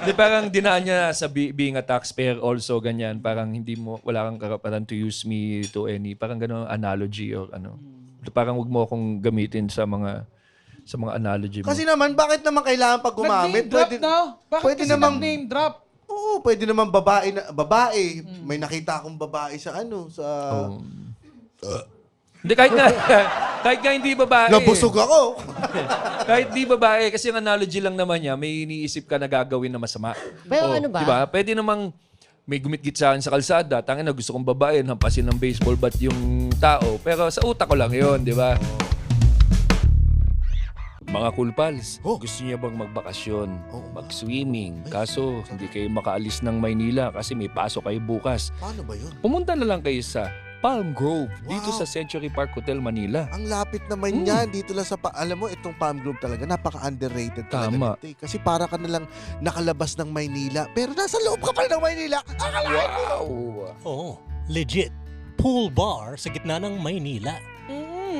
B: Di parang dinaan niya sa being a taxpayer also ganyan. Parang hindi mo, wala kang karapatan to use me to any, parang gano'ng analogy or ano. Parang wag mo akong gamitin sa mga analogy mo.
C: Kasi naman, bakit naman kailangan pag
A: Nag-name
C: gumamit?
A: drop no? Bakit
C: pwede
A: kasi
C: namang-
A: nag-name drop?
C: Oo, pwede naman babae. May nakita akong babae sa sa...
B: Hindi, kahit nga hindi babae.
C: Nabusog ako.
B: Kahit di babae, kasi ang analogy lang naman niya, may iniisip ka na gagawin na masama.
F: Pero ano ba?
B: Diba? Pwede namang may gumit-git sa akin sa kalsada, tangin na gusto kong babae, hampasin ng baseball bat yung tao. Pero sa utak ko lang yun, di ba? Mga cool pals, gusto niya bang magbakasyon, mag-swimming, kaso hindi kayo makaalis ng Maynila kasi may pasok kayo bukas.
C: Paano ba yun?
B: Pumunta na lang kayo sa Palm Grove, dito
C: Wow.
B: sa Century Park Hotel, Manila.
C: Ang lapit naman yan. Dito lang sa... alam mo, itong Palm Grove talaga, napaka-underrated talaga
B: Tama.
C: nito eh. Kasi para ka nalang nakalabas ng Maynila. Pero nasa loob ka pa rin ng Maynila. Akalain mo!
B: Wow!
E: Oo, legit. Pool bar sa gitna ng Maynila.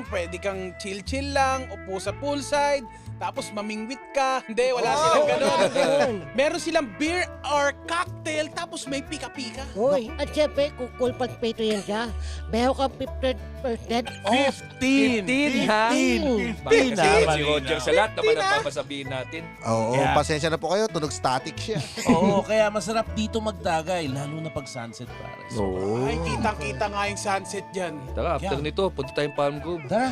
A: Pwede kang chill-chill lang, upo sa poolside, tapos mamingwit ka. Hindi, wala silang ganun. Meron silang beer or cocktail, tapos may pika-pika.
F: Hoy, at syempre, kung cool pag peto yan siya, meron kang 50% off.
B: 15 ha?
F: 15.
B: Bakit si Roger sa lahat naman ang papasabihin natin.
C: Oo,
D: Yeah.
C: pasensya na po kayo. Tunog static siya.
G: Oo, kaya masarap dito magdagay, lalo na pag sunset pare.
B: Oo.
A: Ay, kitang-kita nga yung sunset dyan.
B: Tara, after nito, punta tayong Palm Grove.
F: Tara.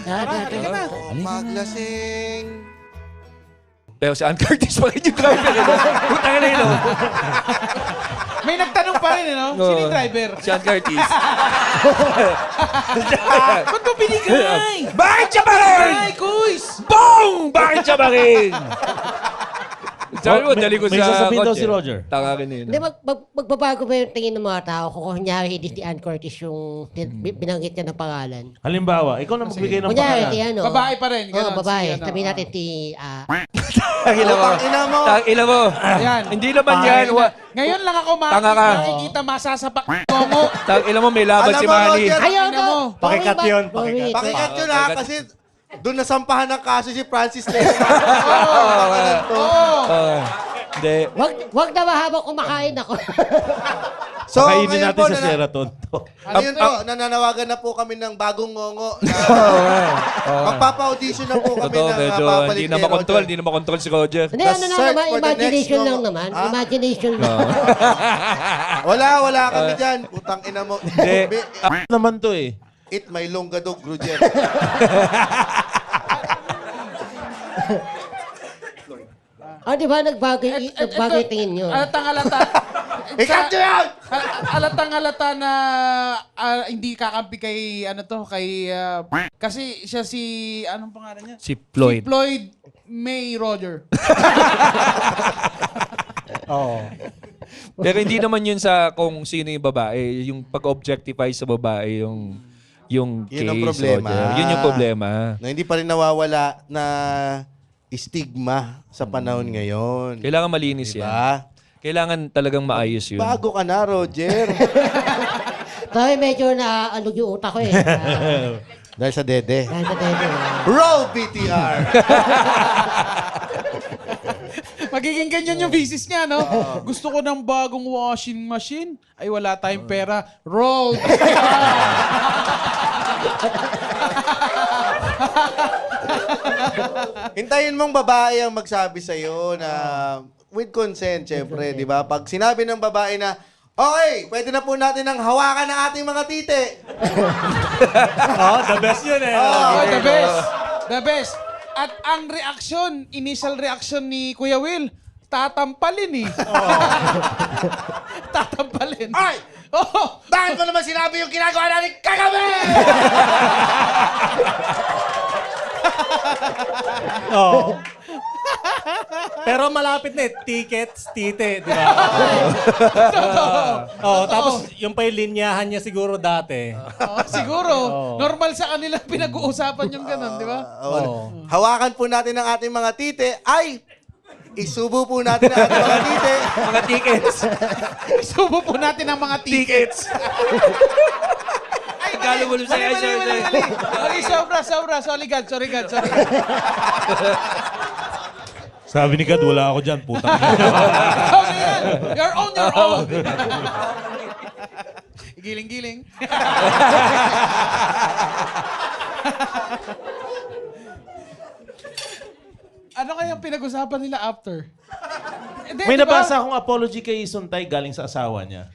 C: Maglasing.
B: Pero si Ann Curtis pa rin yung driver. Putang na yun.
A: May nagtanong pa rin, no? Sino yung driver?
B: Si Ann Curtis.
A: Ba't mo binigay?
B: Bakit siya ba rin?
A: Ay, kuys!
B: Bong! Bakit siya ba rin? Sabi mo, dali ko
D: May
B: sa
D: sasabihin daw
B: kotse.
D: si Roger.
B: Tanga rin yun.
F: Hindi, magbabago ba yung tingin ng mga tao kung kunyari hindi si Ann Curtis yung binanggit niya ng pangalan?
D: Halimbawa, ikaw na magbigay ng
F: Kunyari,
D: pangalan.
F: si ano?
A: Babae pa rin.
F: Oo,
A: ganun,
F: babae.
A: si ano,
F: Sabihin natin si...
B: Tangina mo.
C: Ina mo.
B: Tangina mo.
A: Ayan.
B: Hindi naman yan.
A: Ngayon lang ako
B: Tanga ka.
A: makikita masasapak mo.
B: Tangina mo, may laban
C: Alam
B: si
C: mo,
B: Manny.
C: Roger,
F: Ayaw
A: Tingnan mo.
E: Pakikat yun, pakikat.
C: Pakikat yun ha, kasi doon nasampahan ng kaso si Francis Lema.
B: Hindi.
F: Wag na mahabang kumakain ako.
C: So,
D: Pakainin
C: ngayon
D: natin
C: po,
D: sa Sheraton to.
C: ano yun po, nananawagan na po kami ng bagong ngongo na magpapa-audition na po kami
B: Totoo,
C: ng
B: medyo
C: papalit
B: hindi
C: ni
B: na makontrol.
C: Roger.
B: Hindi na makontrol si Roger.
F: Hindi,
C: The
F: ano lang
C: search
F: naman,
C: for the
F: imagination
C: next
F: lang
C: no-
F: naman.
C: Ha?
F: Imagination lang.
C: Wala kami dyan. Putang ina mo.
B: Hindi.
D: Naman to eh.
C: Eat my longgadog, Roger.
F: Di ba nagbago yung tingin nyo?
A: Alatang-alata.
C: Ikat nyo yan!
A: Alatang-alata na hindi kakampi kay kasi siya si anong pangalan niya?
B: Si Floyd.
A: Si Floyd May Roger.
B: Pero hindi naman yun sa kung sino yung babae. Yung pag-objectify sa babae, yung case.
C: Yun ang problema.
B: Roger. Yun yung problema.
C: Na hindi pa rin nawawala na stigma sa panahon ngayon.
B: Kailangan malinis yan.
C: Diba?
B: Kailangan talagang maayos yun.
C: Bago ka na, Roger.
F: Kaya medyo na-alog yung utak ko eh.
C: Dahil sa dede.
F: Dahil sa tayo.
C: Roll BTR!
A: Magiging ganyan yung business niya, no? Gusto ko ng bagong washing machine. Ay, wala tayong pera. Roll!
C: Hintayin mong babae ang magsabi sa'yo na with consent, syempre, di ba? Pag sinabi ng babae na, okay, pwede na po natin ang hawakan ng ating mga titi.
E: The best yun eh.
A: Oh, the best. The best. At ang reaksyon, initial reaction ni Kuya Will, tatampalin eh. Tatampalin.
C: Ay!
A: Oh,
C: Bakit mo naman sinabi yung ginagawa natin kagabi?
E: Oo. Pero malapit na eh. Tickets, tite, di ba? Oo, tapos yung pa yung linyahan niya siguro dati.
A: oh, siguro. Normal sa kanila pinag-uusapan yung ganun, di ba?
C: Hawakan po natin ang ating mga titi. Ay! Isubo po natin ang ating mga titi.
B: Mga tickets.
A: Subo po natin ang mga tickets. Ay,
B: Galo mo sa'yo.
A: Mali, sobra. Sorry, God.
D: Sabi ni God, wala ako dyan, putang ina.
A: Okay yan. You're on your own. Giling-giling. Ano kaya ang pinag-usapan nila after? Hindi,
D: May
A: diba?
D: nabasa akong apology kay Suntay galing sa asawa niya.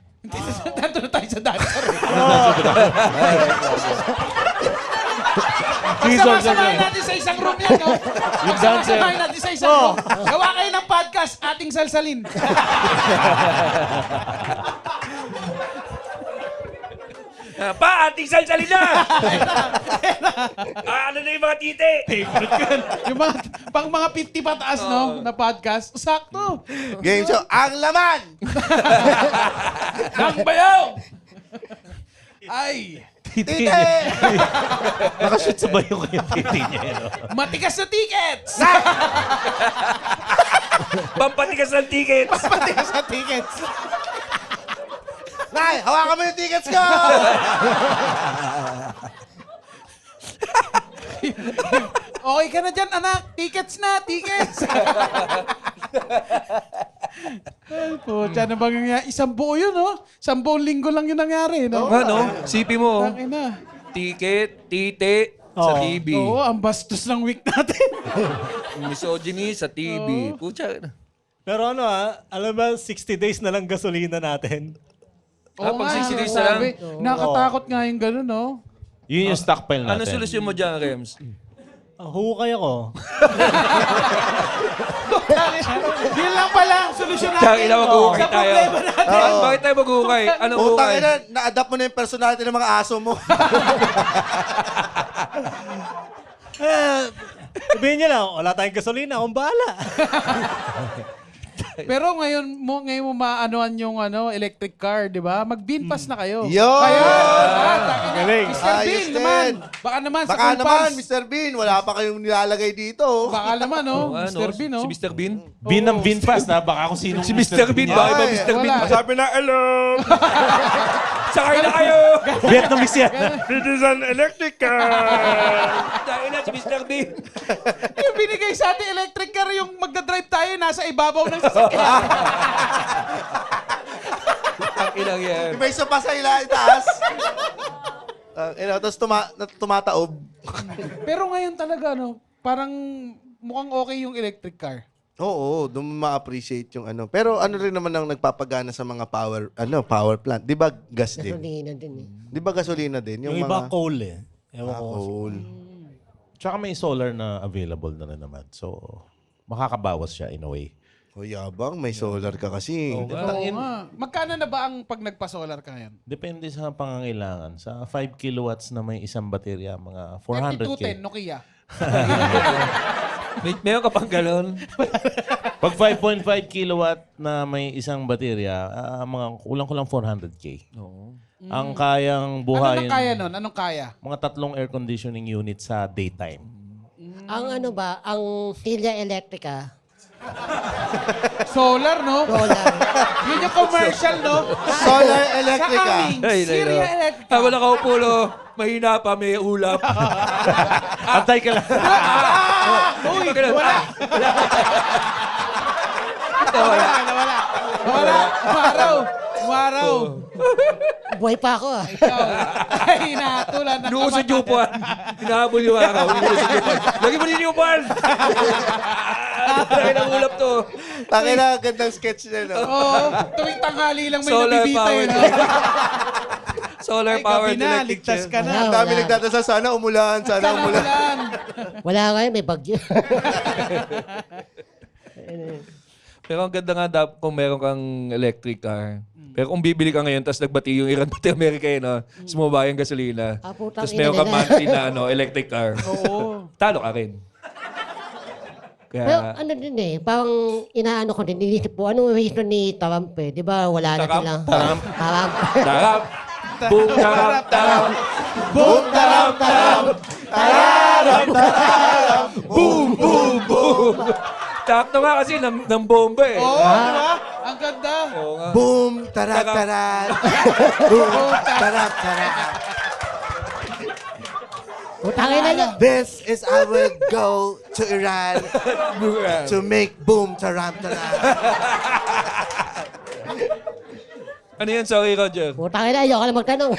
A: Tanto na tayo sa dancer. Sama-samahin natin sa isang room yan, no?
D: Yung dancer.
A: Sama-samahin natin sa isang room. Gawa kayo ng podcast, ating salsalin.
B: Pa, ating salsalin na! Ano na yung mga titi?
A: Yung mga, pang mga 50 pataas, no? Na podcast. Sakto.
C: Game show, ang laman!
B: Nang bayaw!
A: Ay,
C: Titi!
D: Nakashoot sa bayo ko yung titi niya. No?
A: matigas na tickets!
B: Pampatigas ng tickets!
A: Matigas na tickets!
C: Nay, hawakan mo yung tickets ko!
A: Okay ka na dyan, anak. Tickets na, tickets. Ay, pucha, ano bang nangyari? Isang buo yun, no? 10 linggo lang yun nangyari, no?
B: Ano? Sipi mo.
A: Tangin na.
B: Ticket, titi, sa TV.
A: Oo, ang bastos ng week natin.
B: Misogyny sa TV. Pucha.
E: Pero ano alam ba, 60 days na lang gasolina natin.
A: Oo
B: pag
A: nga,
B: 60 days na lang?
A: sinasabi. Nakatakot nga yung gano'n, no?
D: Yun yung stockpile natin.
B: Ano solusyon mo dyan, Rems?
E: Hukay ako.
A: Yun lang pala ang solusyon natin.
B: Tsaka ilang mag-uukay
A: Sa
B: tayo.
A: problema natin.
B: Bakit tayo mag-uukay? Anong
C: Utang
B: ukay?
C: ina, na-adapt mo na yung personality ng mga aso mo.
E: Sabihin niyo lang, wala tayong gasolina, akong bahala.
A: Pero ngayon mo maanoan yung electric car, di ba? Mag-bean pass na kayo.
C: Yun!
A: Kaya,
E: Galing.
A: Mr. Bean
C: Ayos
A: naman.
C: din.
A: Baka naman sa
C: Baka
A: Cool
C: naman,
A: Pals.
C: Mr. Bean, wala pa kayong nilalagay dito.
A: Baka naman, no?
B: Ano?
A: Mr. Bean, no?
B: Si Mr. Bean?
D: Bin ng bin pass na, baka kung sino
B: Si Mr. Bean. Bakit ba
C: Ay,
B: Mr. Bean?
A: wala.
B: Sabi na, hello! Sakay na kayo!
D: Vietnamese yan.
B: It is an electric car! Dahil na si Mr. Bean.
A: Yung binigay sa ating electric car, yung magdadrive tayo, nasa ibabaw ng sasakyan.
B: Ang ilang yan.
C: May isa pa sa itaas. Tapos tumataob.
A: Pero ngayon talaga, parang mukhang okay yung electric car.
C: Oo, doon ma-appreciate yung ano. Pero ano rin naman ang nagpapagana sa mga power plant. 'Di ba gas din?
F: Gasolina din eh.
C: 'Di ba gasolina din
E: Yung iba coal eh. Ewan ko.
C: coal.
D: Tsaka may solar na available na rin naman. So, makakabawas siya in a way.
C: O yabang, may solar ka kasi.
A: Oo nga. Magkano na ba ang pag nagpa-solar ka ngayon?
D: Depende sa pangangailangan. Sa 5 kilowatts na may isang baterya, mga 400K.
A: 3210 Nokia.
B: Meron ka pang galon?
D: Pag 5.5 kilowatt na may isang baterya, mga kulang-kulang 400K. Ang kayang buhayin,
A: Anong kaya nun? Anong kaya?
D: mga 3 air conditioning unit sa daytime.
F: Ang ano ba, ang Silya Electrica,
A: Solar, no?
F: solar.
A: Yun yung commercial, no?
C: Solar
A: Sa
C: electrica.
A: aming Syria Electrica.
B: Habang nakaupo, mahina pa, may ulap.
D: Antay ka lang.
A: Uy, wala. Nawala. Umaraw.
F: Buhay pa ako ah.
A: Ikaw. Ay, natulan ng
B: Inuusod yung upuan. Hinahabol yung araw. Inuusod yung upuan. Lagi mo din yung upuan! Lagi ng ulap to.
C: Takay na, gandang sketch niya, no?
A: Oo, tuwing tanghali lang may
B: Solar
A: nabibita
B: powered.
A: yun.
B: Solar
A: Ay,
B: powered
A: gabi na,
B: electric
A: ligtas
B: chair.
A: ka na.
C: Ang dami nagdadasal, sana umulan, sana
A: Sana
C: umulan.
A: ulan.
F: Wala ngayon, may bagyo.
B: Pero ang ganda nga kung meron kang electric car. Pero kung bibili ka ngayon, tapos nagbati yung Iran pati Amerika yun, sumabay ang gasolina.
F: Ah, putang
B: Tapos
F: ina
B: meron kang
F: nila.
B: monthly na electric car.
A: Oo.
B: Talo ka rin.
F: Pero
B: Kaya,
F: ano din eh, parang inaano ko din, inisip po, ano reason ni Trump eh? Di ba wala na
B: Trump?
F: silang...
B: Trump?
F: Trump.
B: tarap! Boom, tarap, tarap!
C: Boom, tarap, tarap!
B: Boom, boom, boom! Takto nga kasi ng bomba eh.
A: Oo, di ba? Ang ganda.
B: Oo nga.
C: Boom, tarap, tarap! Boom, tarap, tarap!
F: Putang ina niya.
C: This is our go to Iran to make boom, tarap, tarap.
B: Ano yan? Sorry, Roger.
F: Putang ina, ayoko na magtanong.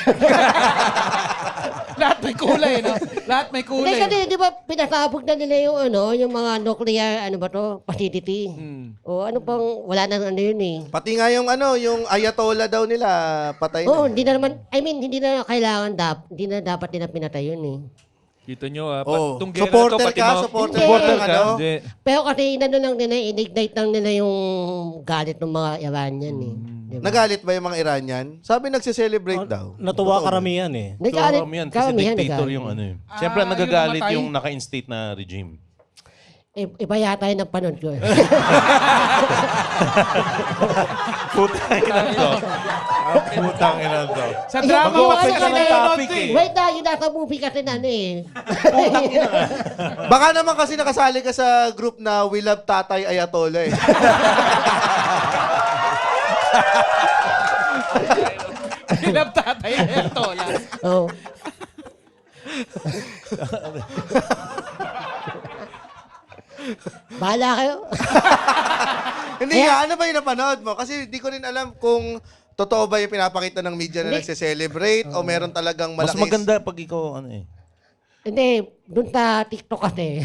A: Lahat may kulay, no? Lahat may
F: Hindi
A: kulay.
F: kasi, di ba, pinasabog na nila yung ano, yung mga nuclear, ano ba to, facility. O ano pang, wala na ano yun eh.
C: Pati nga yung yung Ayatollah daw nila, patay
F: Oo,
C: na.
F: hindi na naman, I mean, hindi na kailangan, hindi na dapat nila pinatay yun eh.
B: Kita nyo
C: Oh,
B: itong gera na to,
C: supporter
B: pati
C: ka,
B: mga...
C: supporter
F: Hindi.
C: ka, ano?
B: Hindi.
F: Pero kasi inano lang nila, in-ignite lang nila yung galit ng mga Iranian eh. Di ba?
C: Nagalit ba yung mga Iranian? Sabi nagse-celebrate daw.
E: Natuwa karamihan eh.
F: Nagalit,
D: Karamihan, kasi
F: karamihan
D: dictator
F: nagalit.
D: yung ano eh. Siyempre,
A: yung
D: nagagalit
A: namatay.
D: yung naka-instate na regime.
F: Iba yata yun ang panood ko eh.
D: Putang ina to. Putang ina to.
A: Sa drama
F: Mag-open
A: kasi
F: ka ng
A: nanonood
D: topic
A: eh.
F: Wait na, yung nasa movie kasi na ano eh.
C: Baka naman kasi nakasali ka sa group na We Love Tatay Ayatollah eh.
A: Hinap tatay ng tola.
F: Oo. Bahala kayo.
C: Hindi nga, ano ba yung napanood mo? Kasi di ko rin alam kung totoo ba yung pinapakita ng media na
F: Hindi.
C: nagse-celebrate o meron talagang
D: Mas
C: malaki.
D: maganda pag ikaw, ano eh.
F: Hindi, dun sa TikTok kasi.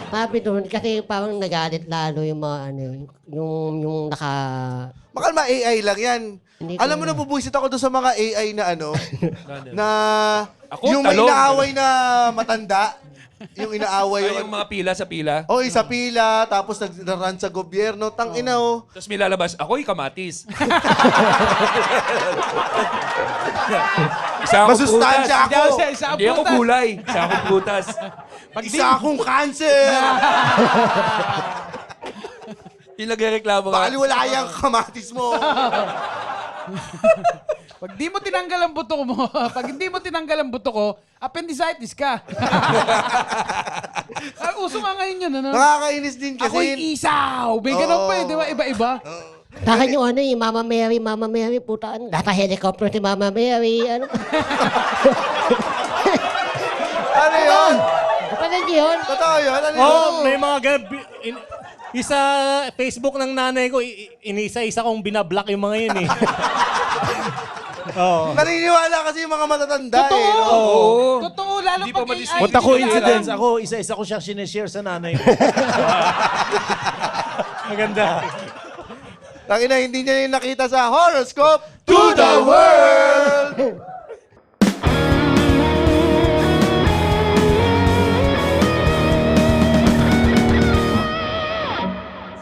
F: Sabi doon, kasi parang nagalit lalo yung mga ano, yung naka...
C: Baka ma-AI lang yan.
F: Hindi ko
C: Alam mo,
F: alam.
C: nabubuisit ako doon sa mga AI na na
B: Ako,
C: yung may
B: talong.
C: inaaway na matanda. Yung inaaway
B: Ay, yung mga pila sa pila.
C: O, isa pila, tapos nag-run sa gobyerno. Tang ina, oh.
B: Tapos may lalabas, ako'y kamatis. Isa akong
C: Masustansya
B: prutas.
C: ako.
A: Isa ang
B: Hindi ako
A: prutas.
B: gulay. Isa akong prutas.
C: Isa akong cancer.
B: Yung nagreklamo ka.
C: Baliwala yung kamatis mo.
A: Pag di mo tinanggal ang buto mo, pag hindi mo tinanggal ang buto ko, appendicitis ka. Ay, uso nga ngayon yun, ano?
C: Nakakainis din kasi.
A: Ako'y isaw! May ganun pa eh, di ba? Iba-iba.
F: Sa akin yung ano eh, Mama Mary, putaan. Nasa helicopter si Mama Mary, ano.
C: Ano yun?
F: Kapatid yun?
C: Totoo yun? Ano yun?
E: Oh, may mga isa Facebook ng nanay ko, inisa-isa kong binablock yung mga yun eh. Oo.
C: Naniniwala kasi yung mga matatanda
A: Totoo!
C: eh. No?
B: Oo.
A: Totoo, lalo
B: Hindi
A: pag
B: pa madis-
A: AI.
E: Punta ko
A: hindi
E: incidents.
A: alam.
E: Ako, isa-isa ko siya sineshare sa nanay ko. Maganda.
C: Tangina, hindi niya yung nakita sa horoscope to the world!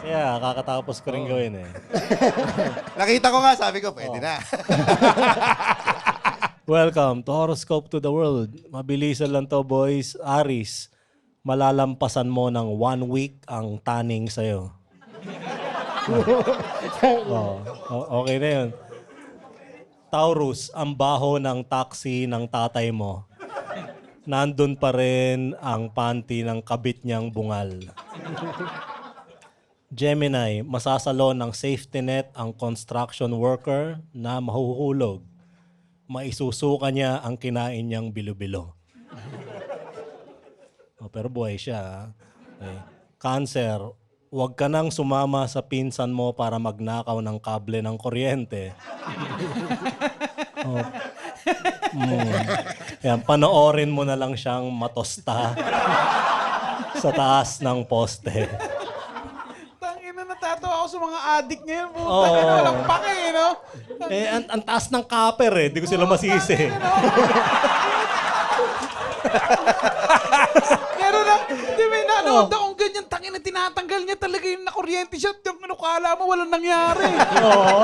E: Kaya, kakatapos ko rin gawin eh.
C: Nakita ko nga, sabi ko, pwede na.
E: Welcome to Horoscope to the World. Mabilisan lang to, boys. Aris, malalampasan mo ng 1 week ang taning sa'yo. Okay na yun. Taurus, ang baho ng taxi ng tatay mo. Nandun pa rin ang panty ng kabit niyang bungal. Gemini, masasalo ng safety net ang construction worker na mahuhulog. Maisusuka niya ang kinain niyang bilo-bilo. Pero buhay siya. Okay. Cancer, huwag ka nang sumama sa pinsan mo para magnakaw ng kable ng kuryente. Oh. Yan, panoorin mo na lang siyang matosta sa taas ng poste.
A: Tangina, natatawa ako sa mga addict ngayon.
E: Oo.
A: Tangina, walang pake, no?
E: Eh, ang taas ng copper eh. Di ko sila masisi.
A: Meron na, di ba, nanood akong ganyan, tangina, tinatanggal niya talaga yung nakuryente siya. Yung kala mo, walang nangyari. Oo.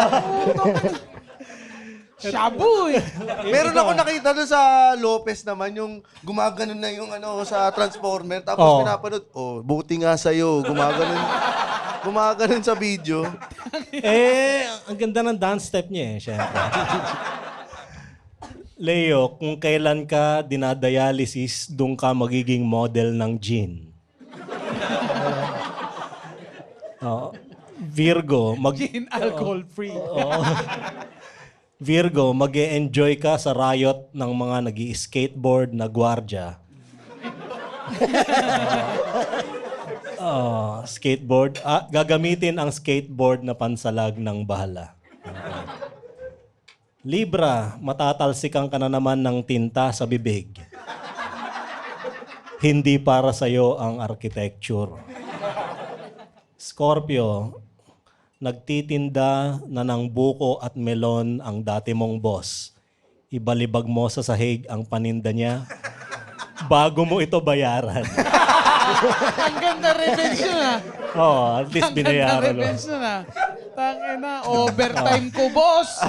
A: Shabu eh.
C: Meron ako nakita doon sa Lopez naman, yung gumaganon na yung sa Transformer. Tapos pinapanood, buti nga sa'yo. Gumaganon sa video.
E: Eh, ang ganda ng dance step niya eh, syempre. Leo, kung kailan ka dinadialysis, doon ka magiging model ng gin. Virgo,
A: Gin, alcohol free.
E: Virgo, mag-e-enjoy ka sa riot ng mga nag-i-skateboard na gwardya. Skateboard. Gagamitin ang skateboard na pansalag ng bahala. Libra, matatalsikan ka na naman ng tinta sa bibig. Hindi para sa'yo ang architecture. Scorpio, nagtitinda na ng buko at melon ang dati mong boss. Ibalibag mo sa sahig ang paninda niya bago mo ito bayaran.
A: Ang ganda revenge yun ah.
E: At least
A: Ang ganda
E: binayaran mo.
A: revenge yun ah. Tangina, overtime ko, boss.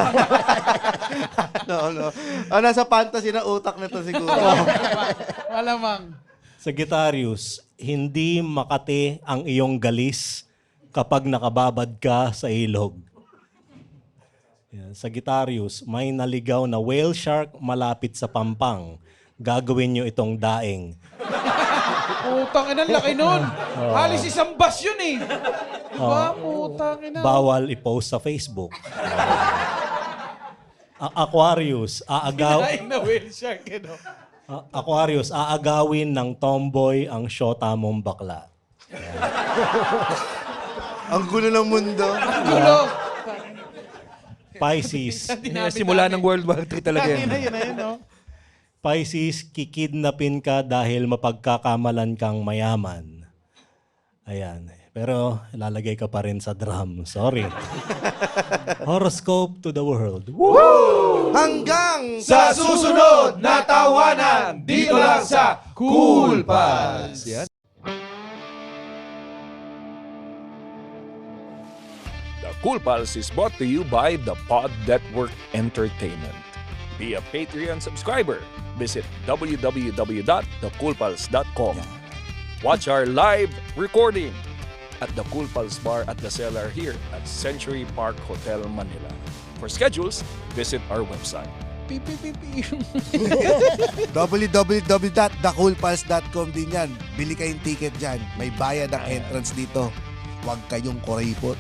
C: No. Nasa fantasy na utak na to siguro.
A: Malamang.
E: Sagittarius, hindi makati ang iyong galis kapag nakababad ka sa ilog. Yan. Sagittarius, may naligaw na whale shark malapit sa Pampang. Gagawin nyo itong daing.
A: Putang ina, laki nun. Halos isang bus yun eh. Diba? Putang ina.
E: Bawal i-post sa Facebook. Aquarius,
A: Kinain na whale shark, no?
E: Aquarius, aagawin ng tomboy ang syota mong bakla.
C: Ang gulo ng mundo.
A: Gulo.
E: Pisces,
B: Simula ng World War III talaga yan.
A: Yun na yun, no?
E: Pisces, kikidnapin ka dahil mapagkakamalan kang mayaman. Ayan. Pero ilalagay ka pa rin sa drum. Sorry. Horoscope to the world.
C: Hanggang
B: Sa susunod na tawanan, dito lang sa Cool Pals. Yan.
H: The Cool Pals is brought to you by the Pod Network Entertainment. Be a Patreon subscriber. Visit www.thecoolpals.com. Watch our live recording at the Cool Pals Bar at the Cellar here at Century Park Hotel, Manila. For schedules, visit our website.
C: www.thecoolpals.com din yan. Bili kayong ticket dyan. May bayad ang entrance dito. Huwag kayong kuripot.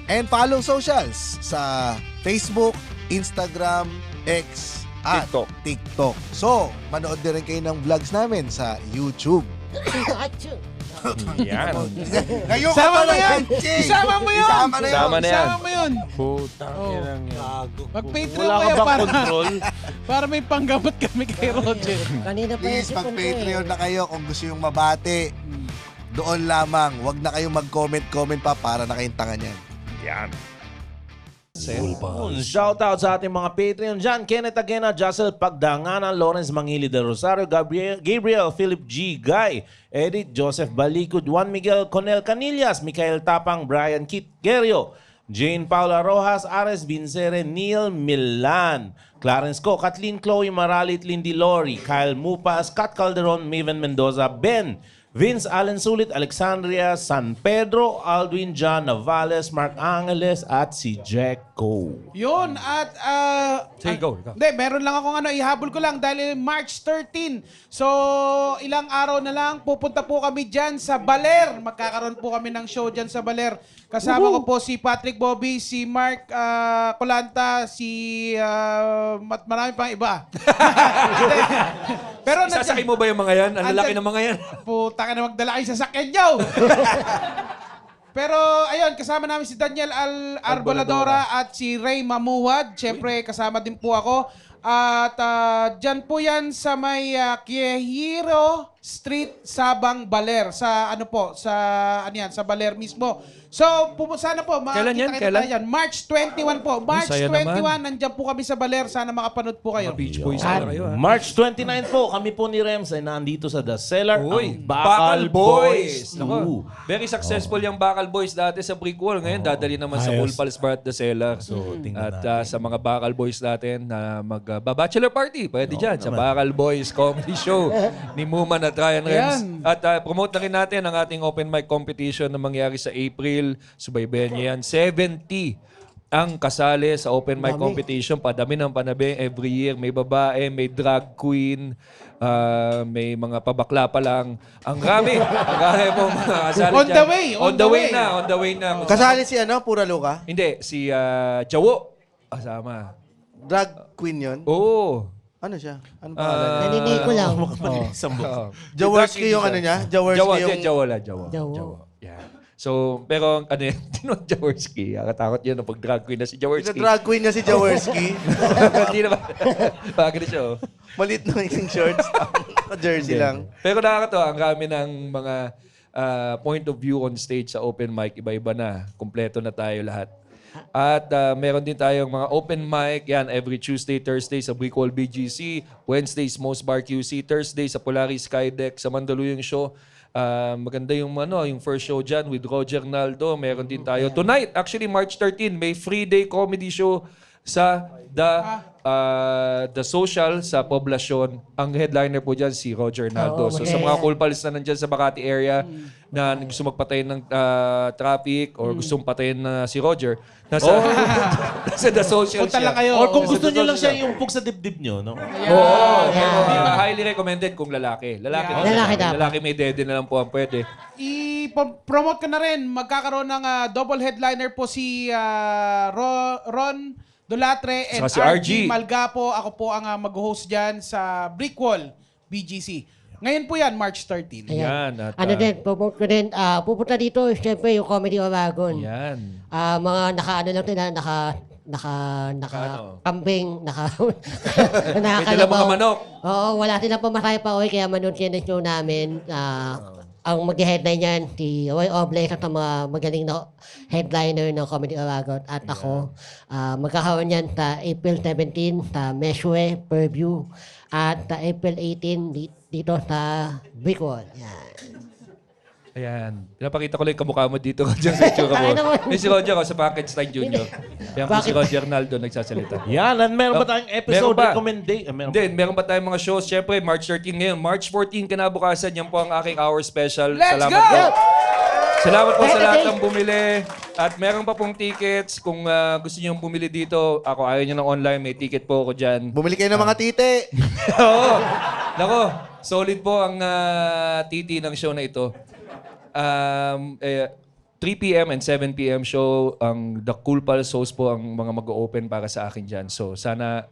C: And follow socials sa Facebook, Instagram, X, at TikTok. So, manood din rin kayo ng vlogs namin sa YouTube.
H: Yan.
C: Ngayon
A: Sama mo yan! Isama mo yun!
H: Sama na yan.
A: Isama mo yun!
G: Putang inang yan.
A: Mag-Patreon
G: Wala ka
A: kayo
G: bang
A: para,
G: control?
A: para may panggamot kami kay Roger.
F: Kanina pa
C: Please, mag-Patreon na kayo kung gusto yung mabati. Doon lamang. Huwag na kayong mag-comment pa para na kayong tanga niyan.
H: Yan.
D: Shoutout sa ating mga Patreon dyan. Kenneth Agena, Jocel Pagdanganan, Lawrence Mangili de Rosario, Gabriel, Philip G. Guy, Edith, Joseph Balicud, Juan Miguel Conel Canillas, Mikael Tapang, Brian Kit Gerio, Jane Paula Rojas, Ares Vincere, Neil Milan, Clarence Co, Kathleen Chloe Maralit, Lindy Lori, Kyle Mupas, Kat Calderon, Maven Mendoza, Ben, Vince Allen Sulit, Alexandria, San Pedro, Aldwin John Navales, Mark Angeles, at si Jack Co.
A: Yun, at...
B: Sige, go.
A: Hindi, meron lang akong ihabol ko lang dahil March 13. So, ilang araw na lang, pupunta po kami dyan sa Baler. Magkakaroon po kami ng show dyan sa Baler. Kasama ko po si Patrick Bobby, si Mark Colanta, si... at marami pang iba. Pero
B: Sasakay mo ba yung mga yan? Ang lalaki ng mga yan.
A: Puta ka na magdala kayo sa sakyan nyo. Pero ayun, kasama namin si Daniel Arboladora at si Ray Mamuwad. Siyempre, kasama din po ako. At dyan po yan sa may Quijiro Street, Sabang, Baler. Sa ano po, sa Baler mismo. So, sana po,
B: Kailan yan?
A: makikita tayo yan. March 21 po. March
B: saya
A: 21,
B: naman.
A: nandyan po kami sa Baler. Sana makapanood po kayo.
B: Mga Beach Boys na kayo.
D: March 29 po, kami po ni Rems ay nandito sa The Cellar,
B: Uy,
D: ang
B: Bakal Boys. Nako,
D: Ooh.
B: very successful yung Bakal Boys dati sa Brick Wall. Ngayon, dadali naman sa
E: Ayos.
B: Cool Pals Bar at The Cellar.
D: So, tingnan
B: At sa mga Bakal Boys natin na mag-bachelor party, pwede dyan sa Bakal Boys Comedy Show ni Muman at Ryan Rems. At promote na rin natin ang ating open mic competition na mangyari sa April. Subaybayan niyo yan. 70 ang kasali sa open mic competition. Padami ng panabi every year. May babae, may drag queen, may mga pabakla pa lang. Ang rami. Ang rami po mga kasali
A: On
B: dyan.
A: the way,
B: On the way na.
C: Kasali si Pura Luka?
B: Hindi, si Jawo. Kasama.
C: Drag queen yun?
B: Oo.
C: Ano siya? Ano pangalan niya?
F: Naninay ko lang.
C: Jaworski yung ano niya? Jaworski yung...
B: Jawo. Yeah. So, pero ano yan, tinawag Jaworski. Nakatakot yun na pag drag queen na si Jaworski.
C: Drag queen niya si Jaworski.
B: Hindi naman. Bagay na siya, oh.
C: Malit na yung shorts. Jersey lang.
B: Pero nakakatawa, ang rami ng mga point of view on stage sa open mic. Iba-iba na. Kompleto na tayo lahat. At meron din tayong mga open mic. Yan, every Tuesday, Thursday sa Brick Wall BGC. Wednesdays, Most Bar QC. Thursday sa Polaris Skydeck. Sa Mandaluyong Show. Maganda yung first show dyan with Roger Naldo. Meron din tayo. Tonight, actually March 13, may free day comedy show sa The Social sa Poblacion. Ang headliner po dyan si Roger Naldo. So sa mga cool pals na nandyan sa Makati area na gusto magpatayin ng traffic or gusto patayin na si Roger, nasa The Social
A: Punta
B: siya.
A: lang kayo.
D: Or kung
B: Nasa
D: gusto
B: The
D: nyo lang
B: Social
D: siya yung pug sa dibdib nyo, no?
B: Highly recommended kung lalaki.
F: Lalaki dapat.
B: Lalaki may dede na lang po ang pwede.
A: I-promote ko na rin. Magkakaroon ng double headliner po si Ron Dolatre and
B: Saka si
A: RG
B: RG.
A: Malgapo. Ako po ang mag-host dyan sa Brick Wall BGC. Ngayon po yan, March 13.
B: Yan. At,
F: Ano din, promote ko din. Pupunta dito, siyempre, yung Comedy Wagon.
B: yan.
F: Mga naka-ano lang din, kambing,
B: May dala mga manok.
F: Oo, wala silang pamasahe pa oy, kaya manood siya ng show namin. Ang mag-headline niyan, si Roy Obles at ang mga magaling na headliner ng Comedy Aragon at ako. Magkakaroon yan sa April 17 sa Meshwe, Purview at sa April 18 dito sa Brickell. Yan.
B: Ayan. Pinapakita ko lang yung kamukha mo dito. Diyan sa itsura mo.
F: Ay, naman.
B: May si Roger sa Package Time Junior. Yan po si Roger Naldo nagsasalita.
D: Yan, and meron ba tayong episode
B: Meron pa.
D: recommendation?
B: Meron ba tayong mga shows? Siyempre, March 13 ngayon. March 14 kinabukasan. Yan po ang aking hour special.
A: Let's
B: Salamat
A: go!
B: po. Salamat po sa lahat ng bumili. At meron pa pong tickets. Kung gusto niyo bumili dito, ako ayaw niyo ng online, may ticket po ako dyan.
C: Bumili kayo ng mga tite.
B: Oo. Nako, solid po ang titi ng show na ito. 3 p.m. and 7 p.m. show, ang The Cool Pals host po ang mga mag-open para sa akin dyan. So sana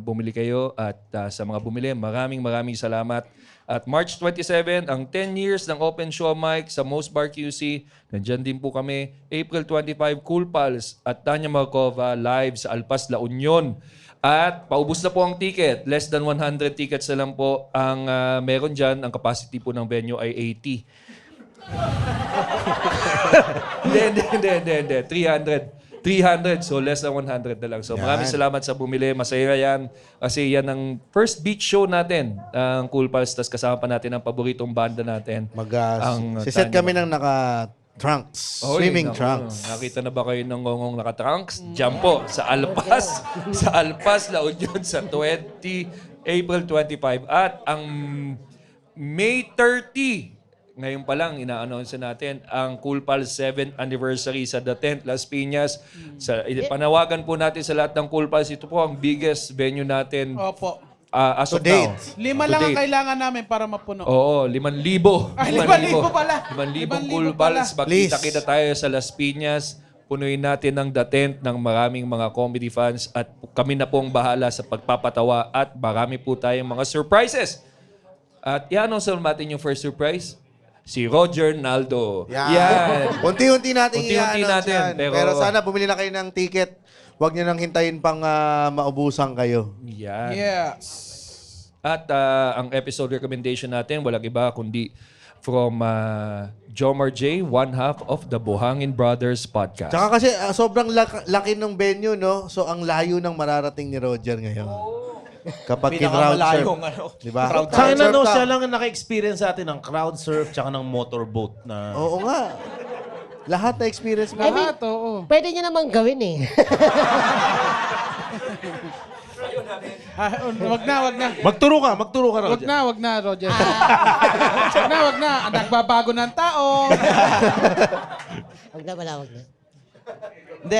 B: bumili kayo at sa mga bumili, maraming salamat. At March 27, ang 10 years ng Open Show Mic sa Most Bar QC. Nandyan din po kami. April 25, Cool Pals at Tanya Markova live sa Alpas, La Union. At paubos na po ang ticket. Less than 100 tickets na lang po ang meron dyan. Ang capacity po ng venue ay 80. Hindi. 300. So, less than 100 na lang. So, maraming salamat sa bumili. Masaya yan. Kasi yan ang first beach show natin. Ang Cool Pals. Tapos kasama pa natin ang paboritong banda natin. Ang
C: Siset kami ng naka-trunks. Swimming trunks.
B: Nakita na ba kayo ng ngongong naka-trunks? Diyan po, sa Alpas. Sa Alpas, La Union, sa April 25. At ang May 30, ngayon pa lang, ina-announce natin ang Cool Pals 7th anniversary sa The Tent, Las Piñas. Panawagan po natin sa lahat ng Cool Pals. Ito po ang biggest venue natin
A: Opo.
B: as of now.
A: 5 lang ang kailangan namin para mapuno.
B: Oo, 5,000.
A: Ay, 5,000 pala.
B: 5,000 Cool Pals. Magkita-kita tayo sa Las Piñas. Punuin natin ng The Tent ng maraming mga comedy fans at kami na pong bahala sa pagpapatawa at marami po tayong mga surprises. At i-announce natin yung first surprise. si Roger Naldo.
C: Yan. Unti-unti natin
B: Unti-unti
C: i-announce
B: natin,
C: yan.
B: pero-
C: Pero sana bumili na kayo ng ticket. Huwag nyo nang hintayin pang maubusan kayo.
B: Yan.
A: Yes.
B: At ang episode recommendation natin, walang iba kundi from Jomar J, one half of the Buhangin Brothers podcast.
C: Tsaka kasi sobrang laki ng venue, no? So ang layo ng mararating ni Roger ngayon. Kapag kin-crowd surf. Diba?
D: Sa akin ano, siya lang ang naka-experience sa atin ng crowd surf tsaka ng motorboat na...
C: Oo nga. Lahat na experience mo.
A: Lahat, oo.
F: Pwede niya namang gawin eh.
A: Wag na.
D: Magturo ka,
A: Wag na, Roger. Wag na. Nagbabago ng tao.
F: Wag na.
I: Hindi,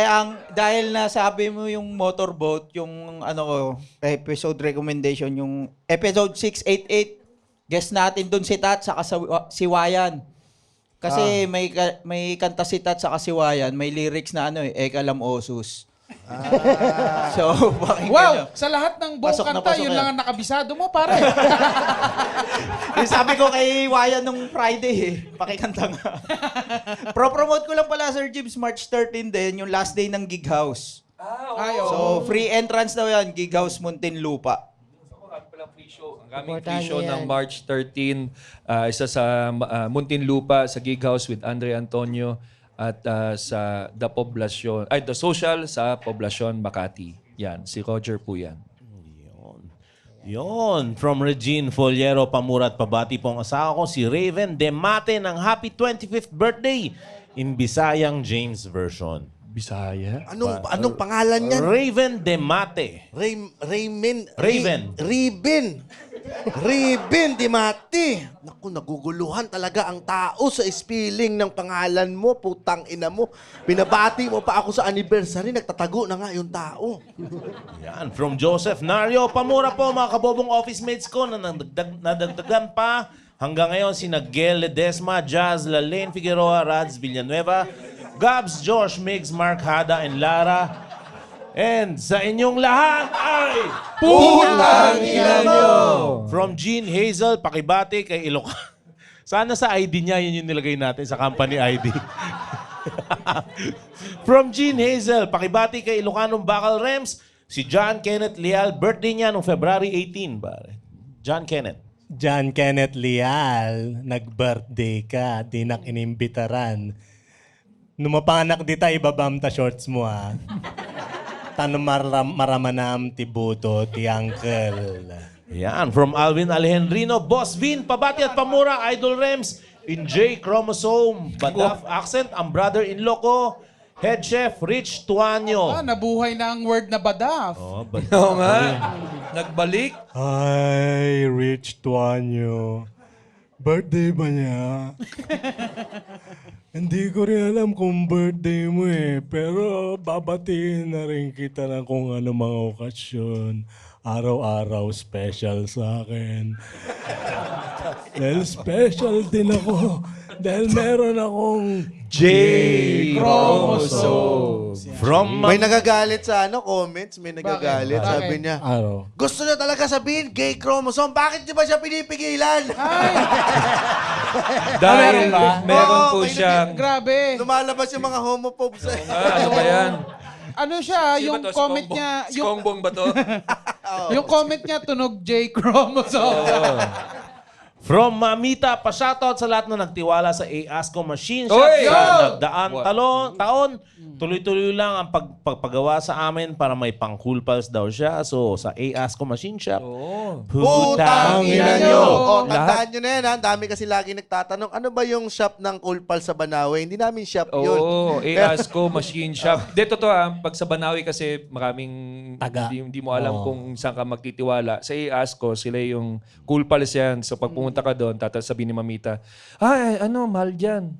I: dahil nasabi mo yung motorboat, yung episode recommendation, yung episode 688, guest natin doon si Tat saka si Wayan. Kasi may kanta si Tat saka si Wayan, may lyrics na Ekalam Osus. So,
A: Wow! Sa lahat ng buong
I: Pasok na
A: kanta,
I: pasok
A: yun
I: yan.
A: lang ang nakabisado mo, pare.
I: yung sabi ko kay Wayan nung Friday pakikanta nga. Pro-promote ko lang pala, Sir Jibs, March 13 din, yung last day ng Gig House.
A: Ay,
I: So, free entrance daw yan, Gig House Muntinlupa.
B: Ang aming
F: Importante
B: free show ng
F: yan.
B: March 13, isa sa Muntinlupa sa Gig House with Andre Antonio at sa The Social sa Poblacion, Makati. Yan, si Roger po yan.
D: Yon, from Regine Foliero, Pamurat, pabati po ang asawa ko, si Raven Demate ng happy 25th birthday in Bisayang James version.
B: Bisaya?
C: Anong pangalan niyan?
D: Raven Demate.
C: Raven Dimati. Naku, naguguluhan talaga ang tao sa spelling ng pangalan mo. Putang ina mo. Pinabati mo pa ako sa anniversary. Nagtatago na nga yung tao.
D: Yan, from Joseph Nario, Pamura po mga kabobong office mates ko na nadagdagan pa. Hanggang ngayon, sina Gel Ledesma, Jazz, Lalaine Figueroa, Rads Villanueva, Gabs, Josh, Migs, Mark Hada, and Lara. And sa inyong lahat ay...
B: Putang ina nyo!
D: From Jean Hazel, pakibati kay Ilocano. Sana sa ID niya, yun yung nilagay natin sa company ID. From Jean Hazel, pakibati kay Ilocano Bacal Rems, si John Kenneth Leal, birthday niya noong February 18. Pare. John Kenneth.
E: John Kenneth Leal, nag-birthday ka, di na inimbitaran. Nung mapanganak di tayo, ibabam ta shorts mo ha. Tanong maramanam ti buto ti uncle.
D: Yan, from Alvin Alejandrino, Boss Vin, Pabati at Pamura, Idol Rems, in J Chromosome, Badaf Accent, ang brother-in-law ko, Head Chef Rich Tuanyo.
A: Nabuhay na ang word na badaf.
D: Oh,
B: Oo nga. Nagbalik.
E: Hi, Rich Tuanyo. Birthday ba niya? Hindi ko rin alam kung birthday mo eh. Pero babatiin na rin kita ng kung ano mga okasyon. Araw-araw special sa akin. Dahil special din ako. Dahil meron akong
B: J. Chromosome.
D: From
C: May nagagalit sa comments. May nagagalit.
A: Bakit?
C: Sabi niya,
E: araw.
C: gusto niya talaga sabihin, gay chromosome. Bakit di ba siya pinipigilan?
B: Dahil meron po
C: may
B: siyang...
A: Grabe.
C: Lumalabas yung mga homophobes.
B: ano ba yan?
A: Ano siya,
B: Sino
A: yung
B: ba to? Si
A: comment
B: Kongbong?
A: niya,
B: Si Kongbong ba to?
A: yung comment niya, tunog J Chromosome.
D: From Mamita, pa-shoutout sa lahat na nagtiwala sa AASCO Machine Shop
B: Oy!
D: sa
B: Yo!
D: nagdaan taon. Tuloy-tuloy lang ang pagpagawa sa amin para may pang-cool pals daw siya. So, sa AASCO Machine Shop.
C: Putang ina nyo! O,
B: Lahat.
C: tandaan nyo na yan, ha? Ang dami kasi lagi nagtatanong, ano ba yung shop ng Cool Pals sa Banawe? Hindi namin shop yun.
B: Oo, AASCO Machine Shop. Dito to pag sa Banawi kasi maraming
E: Taga.
B: hindi mo alam kung saan ka magtitiwala. Sa AASCO, sila yung cool pals yan. So pag pumunta ka doon, sabihin ni Mamita, ay, mahal dyan.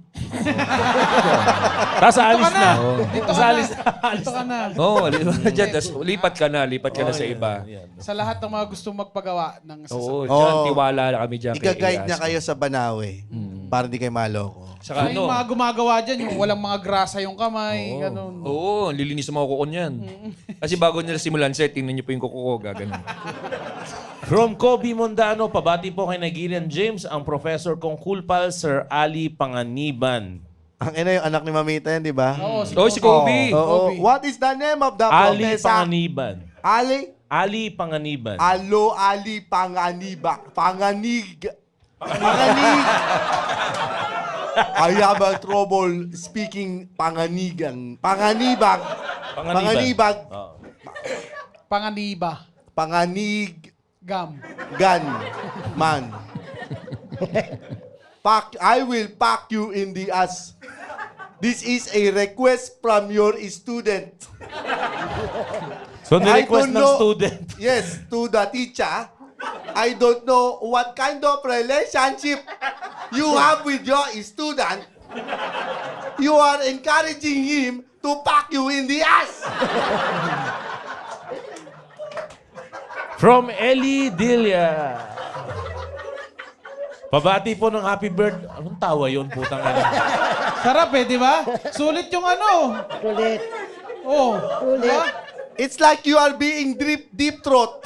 D: Tapos alis na.
A: Dito ka na.
B: Oo, lipat ka na sa iba.
A: Sa lahat ng mga gustong magpagawa ng
B: Oo,
A: sasakyan.
B: dyan,
C: Oo.
B: tiwala na kami dyan kay
C: Ika-guide niya
B: AASCO.
C: kayo sa Banawe. Para hindi kayo maloko.
B: Saka
A: Yung mga gumagawa dyan, yung walang mga grasa yung kamay, ganun.
B: Oo, lilinis sa mga kuko niyan. Kasi bago nila simulan, tingnan niyo po yung kuko ko, gaganon.
D: From Kobe Mondano, pabati po kay Nigerian James, ang professor kong Cool Pal, Sir Ali Panganiban.
C: Ang ina yung anak ni Mamita yan, di ba?
A: Oo,
B: Si Kobe.
C: Oo. What is the name of the
D: Ali
C: professor?
D: Panganiban.
C: Ali?
D: Ali Panganiban.
C: Alo, Ali, Panganiba. Panganig. Panganig. I have a trouble speaking panganigan. Panganibag. Panganibag.
D: Oh.
A: Panganiba.
C: Panganig.
A: Gam.
C: Gan. Man. I will pack you in the ass. This is a request from your student.
D: So,
C: I
D: nirequest
C: don't
D: ng
C: know-
D: student.
C: Yes, to the teacher. I don't know what kind of relationship you have with your student. You are encouraging him to pack you in the ass.
D: From Ellie Dilia. Pabati po ng happy birthday. Anong tawa yun, putang ina?
A: Sarap eh, di ba? Sulit yung ano.
F: Sulit.
A: Oh.
F: Sulit.
A: Diba?
C: It's like you are being deep throat.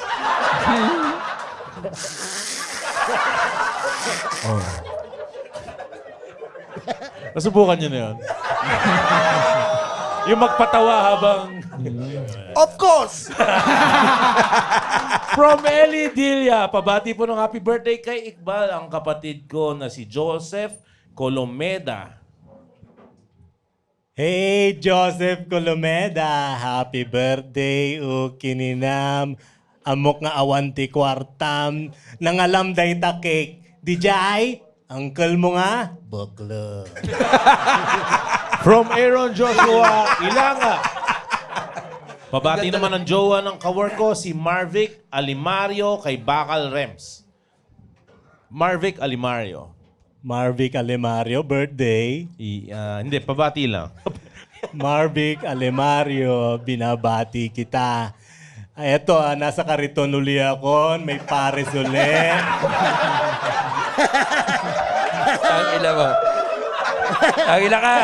D: Nasubukan nyo na yun. Yung magpatawa habang...
C: Of course.
D: From Ellie Dilia, pabati po ng happy birthday kay Iqbal, ang kapatid ko na si Joseph Colomeda.
E: Hey, Joseph Colomeda. Happy birthday, ukininam. Amok nga awanti kwartam. Nangalam day ta cake. Dijay, uncle mo nga, bakla.
D: From Aaron Joshua Ilanga. Pabati naman ng jowa ng kawork ko, si Marvic Alimario kay Bakal Rems. Marvic Alimario.
E: Marvic Alemario, birthday.
D: Hindi, pabati lang.
E: Marvic Alemario, binabati kita. Ay, eto, nasa kariton uli ako. May pares uli.
B: Ang ila mo. Ang ila ka.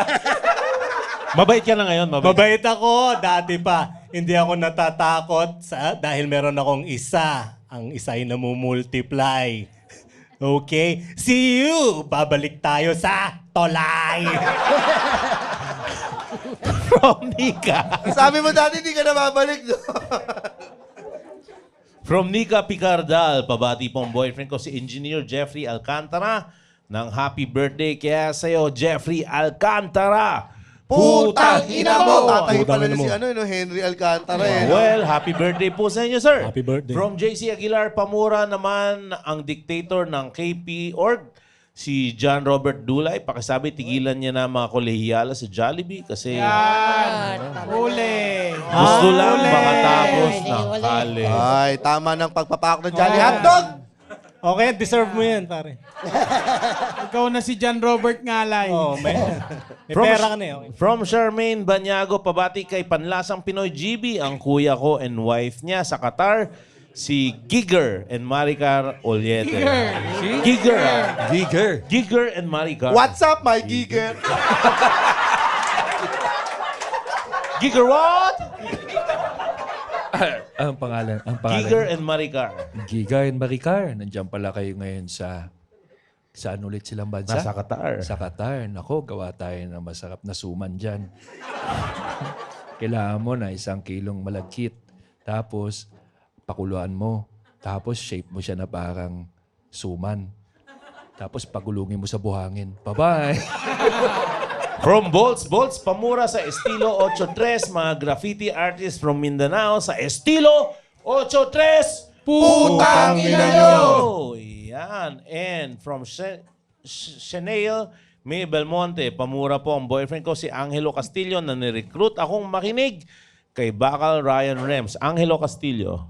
D: Mabait ka na ngayon, mabait.
E: Mabait ako, dati pa. Hindi ako natatakot dahil meron akong isa. Ang isa ay namumultiply. Okay? See you! Babalik tayo sa Tolay!
D: From Nika.
C: Sabi mo dati hindi ka na babalik. No?
D: From Nika Picardal, pabati pong boyfriend ko si Engineer Jeffrey Alcantara ng happy birthday kaya sa'yo, Jeffrey Alcantara.
C: Putang ina mo! Tatay
E: Putang
C: pala
E: ina
C: na si
E: mo.
C: Henry Alcantara eh. no?
D: Well, happy birthday po sa inyo, sir.
E: Happy birthday.
D: From JC Aguilar Pamura naman, ang dictator ng KP Org, si John Robert Dulay. Pakisabi, tigilan niya na mga kolehiyala sa Jollibee kasi
A: Yan. Uli.
D: gusto lang
A: Uli.
D: makatapos
F: Hindi,
D: ng
F: wala.
D: college.
C: Ay, tama ng pagpapako ng Jolly Hotdog.
E: Okay, deserve mo yan, pare.
A: Ikaw na si John Robert Ngalay.
E: Oh, may
D: From-
E: pera ka na eh. Okay.
D: From Charmaine Banyago, pabati kay Panlasang Pinoy GB, ang kuya ko and wife niya sa Qatar, si Giger and Maricar Ollete. Giger.
B: Bigger.
D: Giger and Maricar.
C: What's up, my giger?
D: Giger what?
B: Ang pangalan.
D: Giger and Maricar.
B: Giga and Maricar. Nandiyan pala kayo ngayon sa... Saan ulit silang bansa?
D: Nasa Qatar.
B: Sa Qatar. Nako, gawa tayo ng masarap na suman dyan. Kailangan mo na 1 kilong malagkit. Tapos, pakuluan mo. Tapos, shape mo siya na parang suman. Tapos, pagulungin mo sa buhangin. Bye-bye!
D: From Bolts Pamura sa Estilo 83, mga graffiti artists from Mindanao sa Estilo 83.
A: Putang ina nyo!
D: Yan. And from Chanel May Belmonte, Pamura po ang boyfriend ko si Angelo Castillo na nirecruit akong makinig kay Bakal Ryan Rems. Angelo Castillo.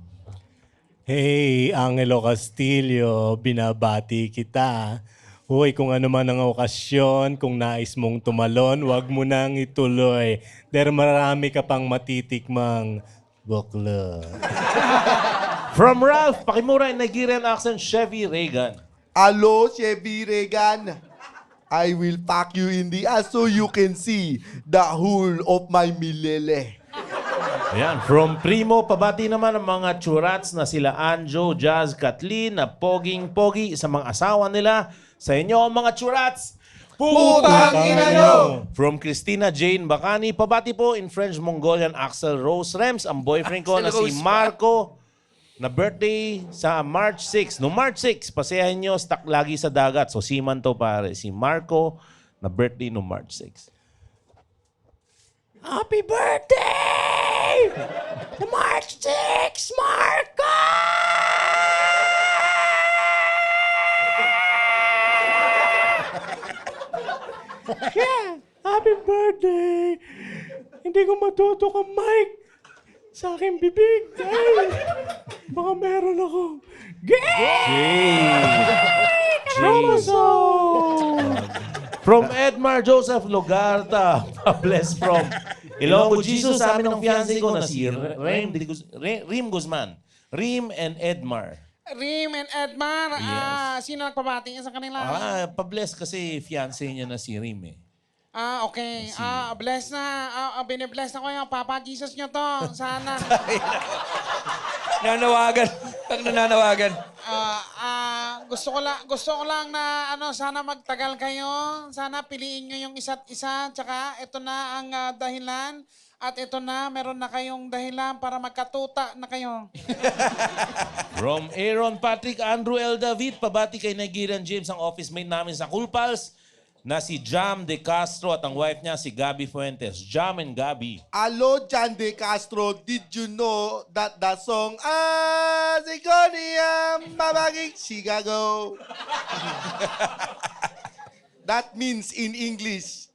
E: Hey, Angelo Castillo, binabati kita. Hoy, kung ano man ang okasyon, kung nais mong tumalon, wag mo nang ituloy. Dahil marami ka pang matitikmang bakla.
D: From Ralph, Pakimura in Nigerian accent, Chevy Reagan.
C: Hello, Chevy Reagan. I will pack you in the ass so you can see the whole of my milele.
D: Ayan, from Primo, pabati naman ang mga churats na sila Anjo, Jazz, Kathleen, na poging-pogi sa mga asawa nila. Sa inyo, mga churats,
A: Putang ina nyo!
D: From Christina Jane Bacani, pabati po in French Mongolian Axel Rose Rems, ang boyfriend ko na si Marco, na birthday sa March 6. No March 6, pasayahin nyo, stuck lagi sa dagat. So, seaman to pare. Si Marco, na birthday no March 6. Happy birthday! March 6, Marco! Yeah, happy birthday! Hindi ko matutok ang mic sa aking bibig. Ay, baka meron ako. From Edmar Joseph Logarta, bless from Ilonggo Jesus, sa amin ng fiancé ko na si Rim Guzman. Rim and Edmar.
A: Rim and Edmar, sino nagpabati sa kanila?
D: Pa-bless kasi fiancé niya na si Rim eh.
A: Okay. Bless na. Binibless na ko yung Papa Jesus nyo to. Sana.
B: Nanawagan. Pag nananawagan.
A: Gusto ko lang na sana magtagal kayo. Sana piliin nyo yung isa't isa. Tsaka ito na ang dahilan. At ito na, meron na kayong dahilan para magkatuta na kayo.
D: From Aaron Patrick Andrew L. David, pabati kay Nigerian James, ang office mate namin sa Cool Pals, na si Jam De Castro at ang wife niya si Gabby Fuentes. Jam and Gabby.
C: Hello, Jan De Castro. Did you know that the song Sigoniam Babagig Chicago? That means in English,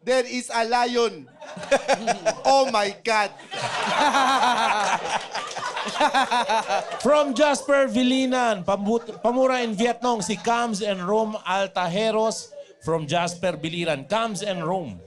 C: there is a lion. Oh my God.
D: From Jasper Vilinan, pamura in Vietnam, si Cams and Rome Altajeros. From Jasper Biliran, Cams and Rome.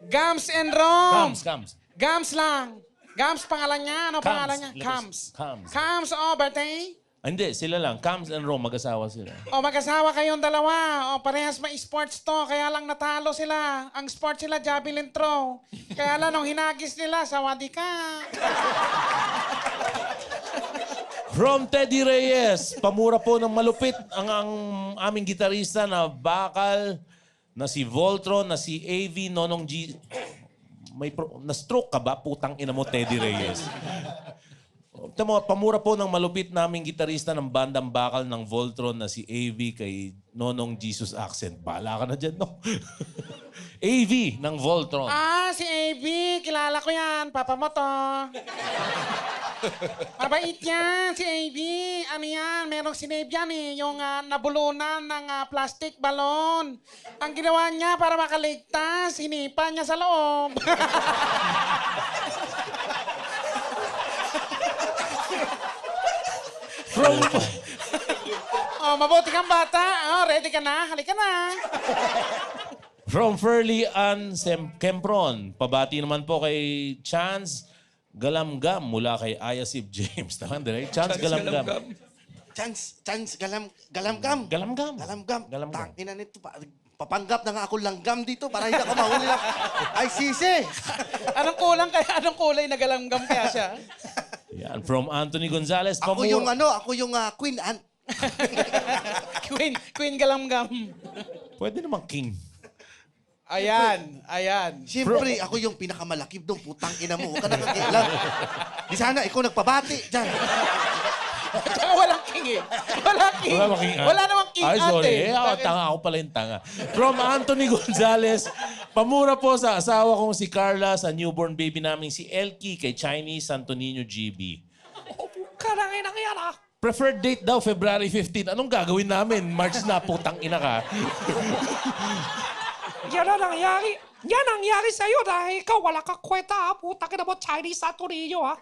A: Gams and Rom.
D: Cams.
A: Gams lang. Gams pangalan niya. Ano pangalan niya? Cams. Cams, birthday?
D: Hindi, sila lang. Cams and Rome, mag-asawa sila.
A: Mag-asawa kayong dalawa. Parehas may sports to. Kaya lang natalo sila. Ang sports sila, javelin throw. Kaya lang, nung hinagis nila, sawadi ka.
D: From Teddy Reyes, pamura po ng malupit ang aming gitarista na bakal, na si Voltron, na si AV, Nonong G... na-stroke ka ba? Putang ina mo, Teddy Reyes. Pamura po ng malupit naming gitarista ng bandang bakal ng Voltron na si AV kay Nonong Jesus Accent. Bahala ka na dyan, no? AV ng Voltron.
A: Si AV. Kilala ko yan. Papa mo to. Mabait yan, si AV. Ano yan? Merong sinave yan eh. Yung nabulunan ng plastic balon. Ang ginawa niya para makaligtas, hinipa niya sa loob. Mabuti kang bata. Ready ka na? Halika na.
D: From Furley Ann Kempron, pabati naman po kay Chance Galamgam mula kay Ayasib James. Tama, right? Chance Galamgam.
C: Chance Galamgam. Tangina nito. Papanggap na nga ako langgam dito para hindi ako mahuli lang. Ay, sisi!
A: Anong kulay na galamgam kaya siya?
D: Yan, from Anthony Gonzalez.
C: Ako yung Queen Ant.
A: Queen galamgam.
D: Pwede namang king.
A: Ayan.
C: Siyempre, ako yung pinakamalaki doon. Putang ina mo. Huwag ka nakakialam. Di sana ikaw nagpabati dyan.
A: Tsaka walang king eh. Wala namang king
D: Ay, sorry.
A: ate.
D: Tanga ako pala yung tanga. From Anthony Gonzalez, pamura po sa asawa kong si Carla, sa newborn baby namin si Elkie, kay Chinese Santo Niño GB.
A: Karangin ang yan ah.
D: Preferred date daw, February 15. Anong gagawin namin? March na, putang ina ka.
J: Yan ang nangyari sa'yo dahil ikaw wala kang kwenta ha. Puta ka na mo, Chinese Santo Niño ha.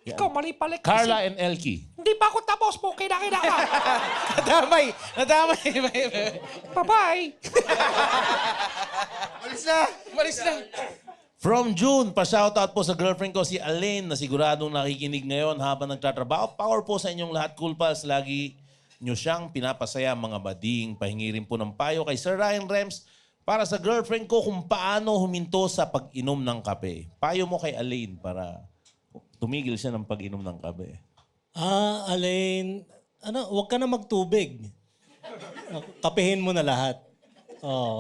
J: Ikaw mali pala kasi.
D: Carla and Elkie.
J: Hindi pa ako tapos po, kinakina ka.
A: Nadamay.
J: Bye-bye.
A: Malis na.
D: From June, pa-shoutout po sa girlfriend ko si Alaine na siguradong nakikinig ngayon habang nagtatrabaho. Power po sa inyong lahat, Cool Pals. Lagi nyo siyang pinapasaya mga bading. Pahingi rin po ng payo kay Sir Ryan Rems para sa girlfriend ko kung paano huminto sa pag-inom ng kape. Payo mo kay Alain para tumigil siya ng pag-inom ng kape.
E: Alain, huwag ka na magtubig. Kapehin mo na lahat.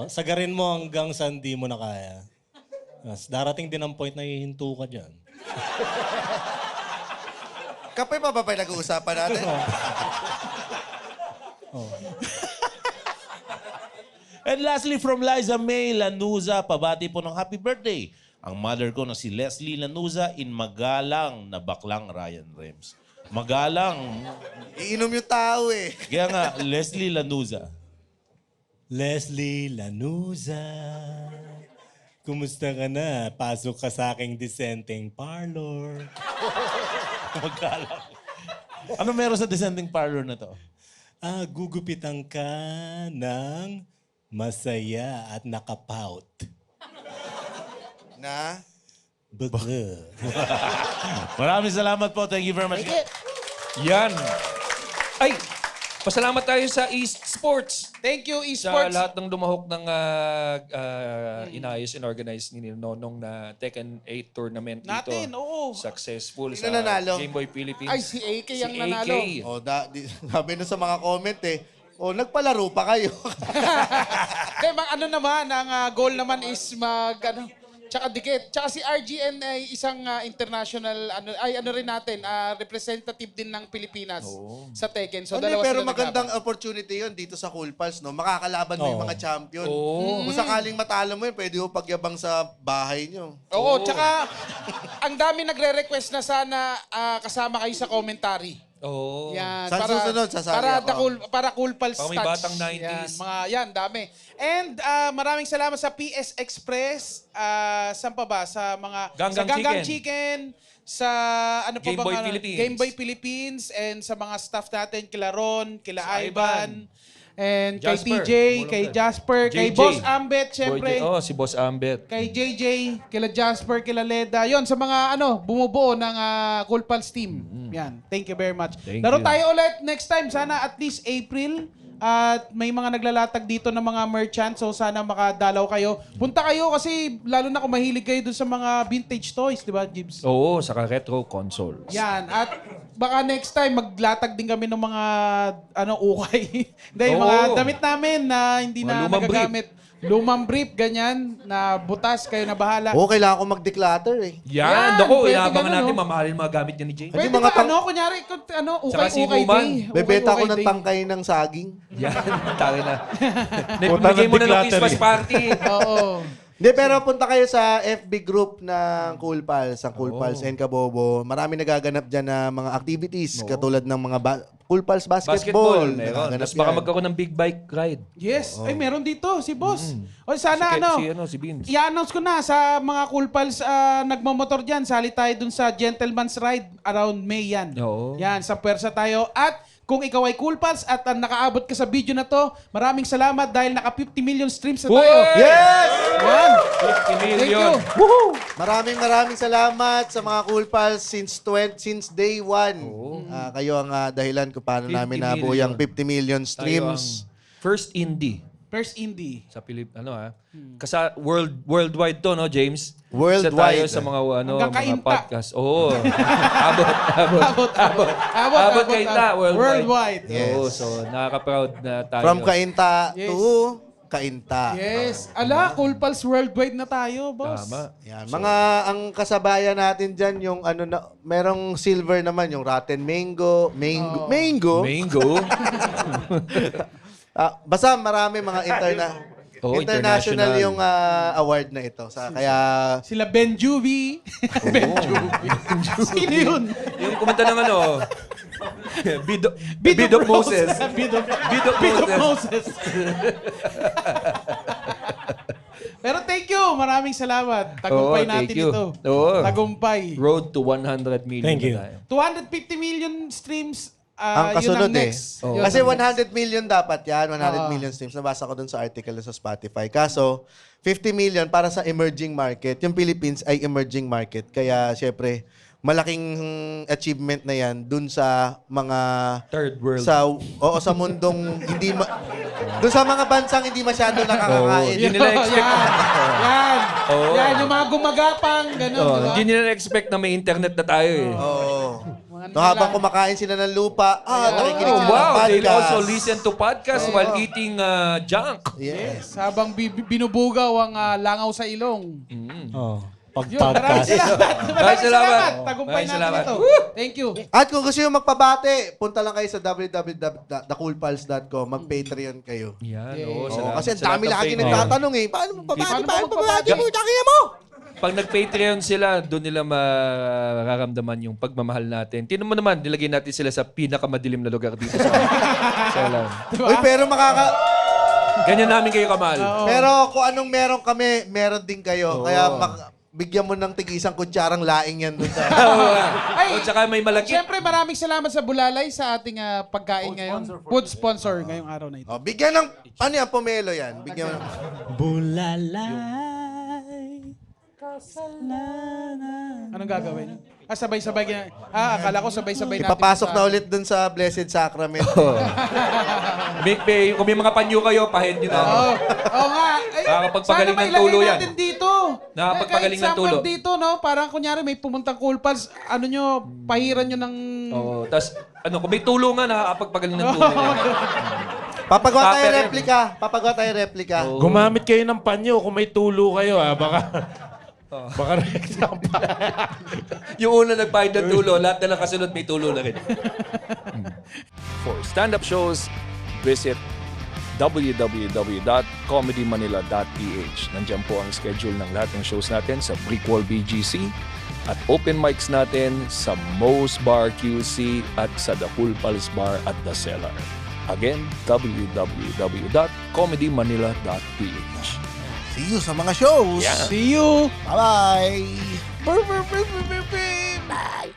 E: Sagarin mo hanggang sa hindi mo na kaya. Darating din ang point na hihinto ka dyan.
C: Kape pa ba nag-uusapan natin?
D: And lastly, from Liza May Lanuza, pabati po ng happy birthday. Ang mother ko na si Leslie Lanuza in magalang na baklang Ryan Rems. Magalang.
C: Iinom yung tao eh.
D: Kaya nga, Leslie Lanuza.
E: Leslie Lanuza, kumusta ka na? Pasok ka sa aking dissenting parlor.
D: Magalang. Ano meron sa descending parlor na to?
E: Gugupitan ka ng masaya at nakapout.
C: Na?
D: Maraming salamat po. Thank you very much.
B: Yan. Ay, pasalamat tayo sa East Sports.
A: Thank you,
B: Sa
A: esports.
B: lahat ng lumahok ng inayos and organized ni Nonong na Tekken 8 tournament dito.
A: Natin, oo.
B: Successful
C: Sino
B: sa
C: nanalo?
B: Game Boy Philippines.
A: Ay, si AK ang
B: Si
A: nanalo.
C: Sabi na sa mga comment eh, nagpalaro pa kayo.
A: Ano naman, ang goal naman is tsaka dikit. Tsaka si RGN ay isang international, rin natin, representative din ng Pilipinas sa Tekken. So, dalawa
C: Pero
A: sila
C: magandang
A: naglaban.
C: opportunity yun dito sa Cool Pals, no? Makakalaban mo yung mga champion. Kung sakaling matalo mo yun, pwede mo pagyabang sa bahay nyo.
A: Oo, tsaka ang dami nagre-request na sana kasama kayo sa commentary.
B: Oo.
A: Yan,
C: Sa susunod, sasali
A: para
C: ako.
A: para Cool Pals
B: Pang may
A: touch.
B: batang 90s.
A: Yan, dami. And maraming salamat sa PS Express. Saan pa ba? Sa mga
B: Ganggang
A: sa Ganggang
B: Chicken.
A: Chicken, sa ano pa
B: Game
A: ba?
B: Boy Philippines.
A: Game Boy Philippines, and sa mga staff natin, kila Ron, kila
B: Sa
A: Ivan, and
B: Jasper.
A: kay TJ, kay Jasper, kay
B: JJ.
A: Boss Ambet, syempre.
B: Si Boss Ambet.
A: Kay JJ, kila Jasper, kila Leda. Yon sa mga bumubuo ng Cool Pals team. Yan. Thank you very much.
B: Thank
A: Laro
B: you.
A: tayo ulit next time. Sana at least April. At may mga naglalatag dito ng mga merchant. So sana makadalaw kayo. Punta kayo kasi lalo na kung mahilig kayo dun sa mga vintage toys. Di ba, Gibbs?
B: Oo, saka retro consoles.
A: Yan. At baka next time maglatag din kami ng mga ukay. Hindi,
B: Oo.
A: mga damit namin na hindi
B: Mga
A: na
B: lumang
A: nagagamit. Lumang brief, ganyan, na butas, kayo na bahala.
C: Kailangan ko mag-declutter eh.
B: Yan,
A: pwede
B: inaabangan
A: ganun,
B: natin,
A: no?
B: mamahalin mga gamit niya ni James.
A: Pwede
C: mga
A: ba, kunyari,
B: Saka si
A: ukay
B: Luman.
A: day.
C: Bebeta ko
A: Ukay
C: ng
A: day.
C: tangkay ng saging.
B: Yan, tayo na.
D: Puta
B: Bigay
D: ng
B: mo na ng
D: declutter
B: Christmas
D: eh.
B: party.
A: Oo.
C: Hindi, pero punta kayo sa FB group ng Cool Pals, ang Cool Pals and Kabobo. Marami nagaganap dyan na mga activities, katulad ng mga Cool Pals basketball.
B: Meron.
C: Nagaganap
B: Tapos baka
C: yan.
B: magkaroon ng big bike ride.
A: Yes. Ay, meron dito, si boss. O, sana
B: Si Beans.
A: i-announce ko na sa mga Cool Pals nagmamotor dyan. Sali tayo dun sa Gentleman's Ride around May yan.
B: Oo.
A: Yan, sa pwersa tayo. At kung ikaw ay Cool Pals at nakaabot ka sa video na to, maraming salamat dahil naka 50 million streams na tayo.
C: Yes!
A: Yan.
B: 50
A: Thank
B: million.
A: you. Woohoo!
C: Maraming salamat sa mga Cool Pals since day one. Kayo ang dahilan kung paano
B: 50
C: namin nabuo yung 50 million
B: Tayo ang
C: streams.
B: first indie
A: First indie.
B: sa worldwide to, no, James?
C: Worldwide.
B: Isa tayo sa mga
A: Hanggang
B: mga
A: kainta.
B: podcast. Oo. Abot kainta, worldwide. Oo, so nakaka-proud na tayo.
C: From Kainta
A: Yes.
C: to Kainta.
A: Yes. Cool Pals worldwide na tayo, boss.
B: Tama.
C: Yan. Ang kasabayan natin dyan, yung merong silver naman, yung Rotten Mango. Mango? Basta marami mga international
B: international.
C: yung award na ito. Kaya
A: Sila Ben Juvie. Ben Juvie. Sino yun?
B: Yung kumanta ng Bidok Moses.
A: Bidok Moses. Pero thank you. Maraming salamat. Tagumpay
B: Oo,
A: natin
B: thank you.
A: ito.
B: Oo.
A: Tagumpay.
B: Road to 100 million.
E: Thank you.
B: na tayo.
A: 250 million streams.
C: ang
A: Yun
C: kasunod
A: ang next.
B: Oo.
A: Yun
C: Kasi
A: ang next.
C: 100 million dapat yan. 100
A: Oo.
C: million streams. Nabasa ko dun sa article sa Spotify. Kaso, 50 million para sa emerging market. Yung Philippines ay emerging market. Kaya, syempre, malaking achievement na yan dun sa mga
B: Third world.
C: sa mundong dun sa mga bansang hindi masyado nakakakain.
B: Hindi nila expect.
A: Yan.
B: Oo.
A: Yan, yung mga gumagapang, gano'n. diba?
B: Hindi nila expect na may internet na tayo eh.
C: No, habang kumakain sila ng lupa, nakikinig
B: Oh,
C: sila ng
B: wow, they
C: podcast.
B: also listen to podcast while eating junk.
C: Yes.
A: Habang binubugaw ang langaw sa ilong.
E: Oh.
A: Yun, maraming
E: Pag-podcast.
A: salamat. Maraming
B: salamat.
A: Tagumpay
B: Maraming
A: natin
B: salamat.
A: ito. Thank you.
C: At kung gusto nyo magpabate, punta lang kayo sa www.thecoolpals.com. Mag-Patreon kayo.
B: Yan,
A: Yeah.
B: salamat
C: Kasi ang
B: sa lahat
C: dami
B: ng
C: lagi
B: Patreon.
C: nagtatanong eh. Paano magpabate?
A: Paano
C: Paano magpabate?
A: magpabate?
C: Putang ina mo!
B: Pag nag-Patreon sila, doon nila mararamdaman yung pagmamahal natin. Tinan mo naman, nilagay natin sila sa pinakamadilim na lugar dito sa Selar.
C: Uy, pero
B: Ganyan namin kayo kamahal.
C: Pero kung anong meron kami, meron din kayo. Kaya bigyan mo ng tig-isang kutsarang laing yan doon sa...
A: Ay,
B: O tsaka may malaki.
A: Siyempre, maraming salamat sa Bulalay sa ating pagkain ngayon. Food sponsor ngayong araw na ito.
C: Bigyan ng... Ano yan? Pomelo yan. Bigyan mo ng...
E: Bulalay.
A: Anong gagawin? Sabay-sabay. Akala ko sabay-sabay natin.
C: Ipapasok na ulit doon sa Blessed Sacrament.
B: Kung may mga panyo kayo, pahead nyo na.
A: Oo nga. Ay,
B: Nakakapagpagaling
A: sana
B: ng tulo
A: mailagay
B: yan.
A: natin dito.
B: Nakakapagpagaling ng
A: Kahit
B: tulo.
A: sample dito, no? Parang kunyari may pumuntang Cool Pals, pahiran nyo ng...
B: Tapos, kung may tulo nga, nakakapagpagaling ng tulo.
C: Papagawa tayo
B: Tupper yan.
C: replika. Papagawa tayo replika.
D: Gumamit kayo ng panyo kung may tulo kayo. Baka rekta pa.
B: Yung una nagpahid ng tulo, lahat na lang kasunod may tulo na rin.
H: For stand-up shows, visit www.comedymanila.ph. Nandiyan po ang schedule ng lahat ng shows natin sa Brickwall BGC at open mics natin sa Moe's Bar QC at sa The Cool Pals Bar at The Cellar. Again, www.comedymanila.ph.
C: See you sa mga shows.
H: Yeah.
A: See you!
C: Bye-bye.
A: Bye!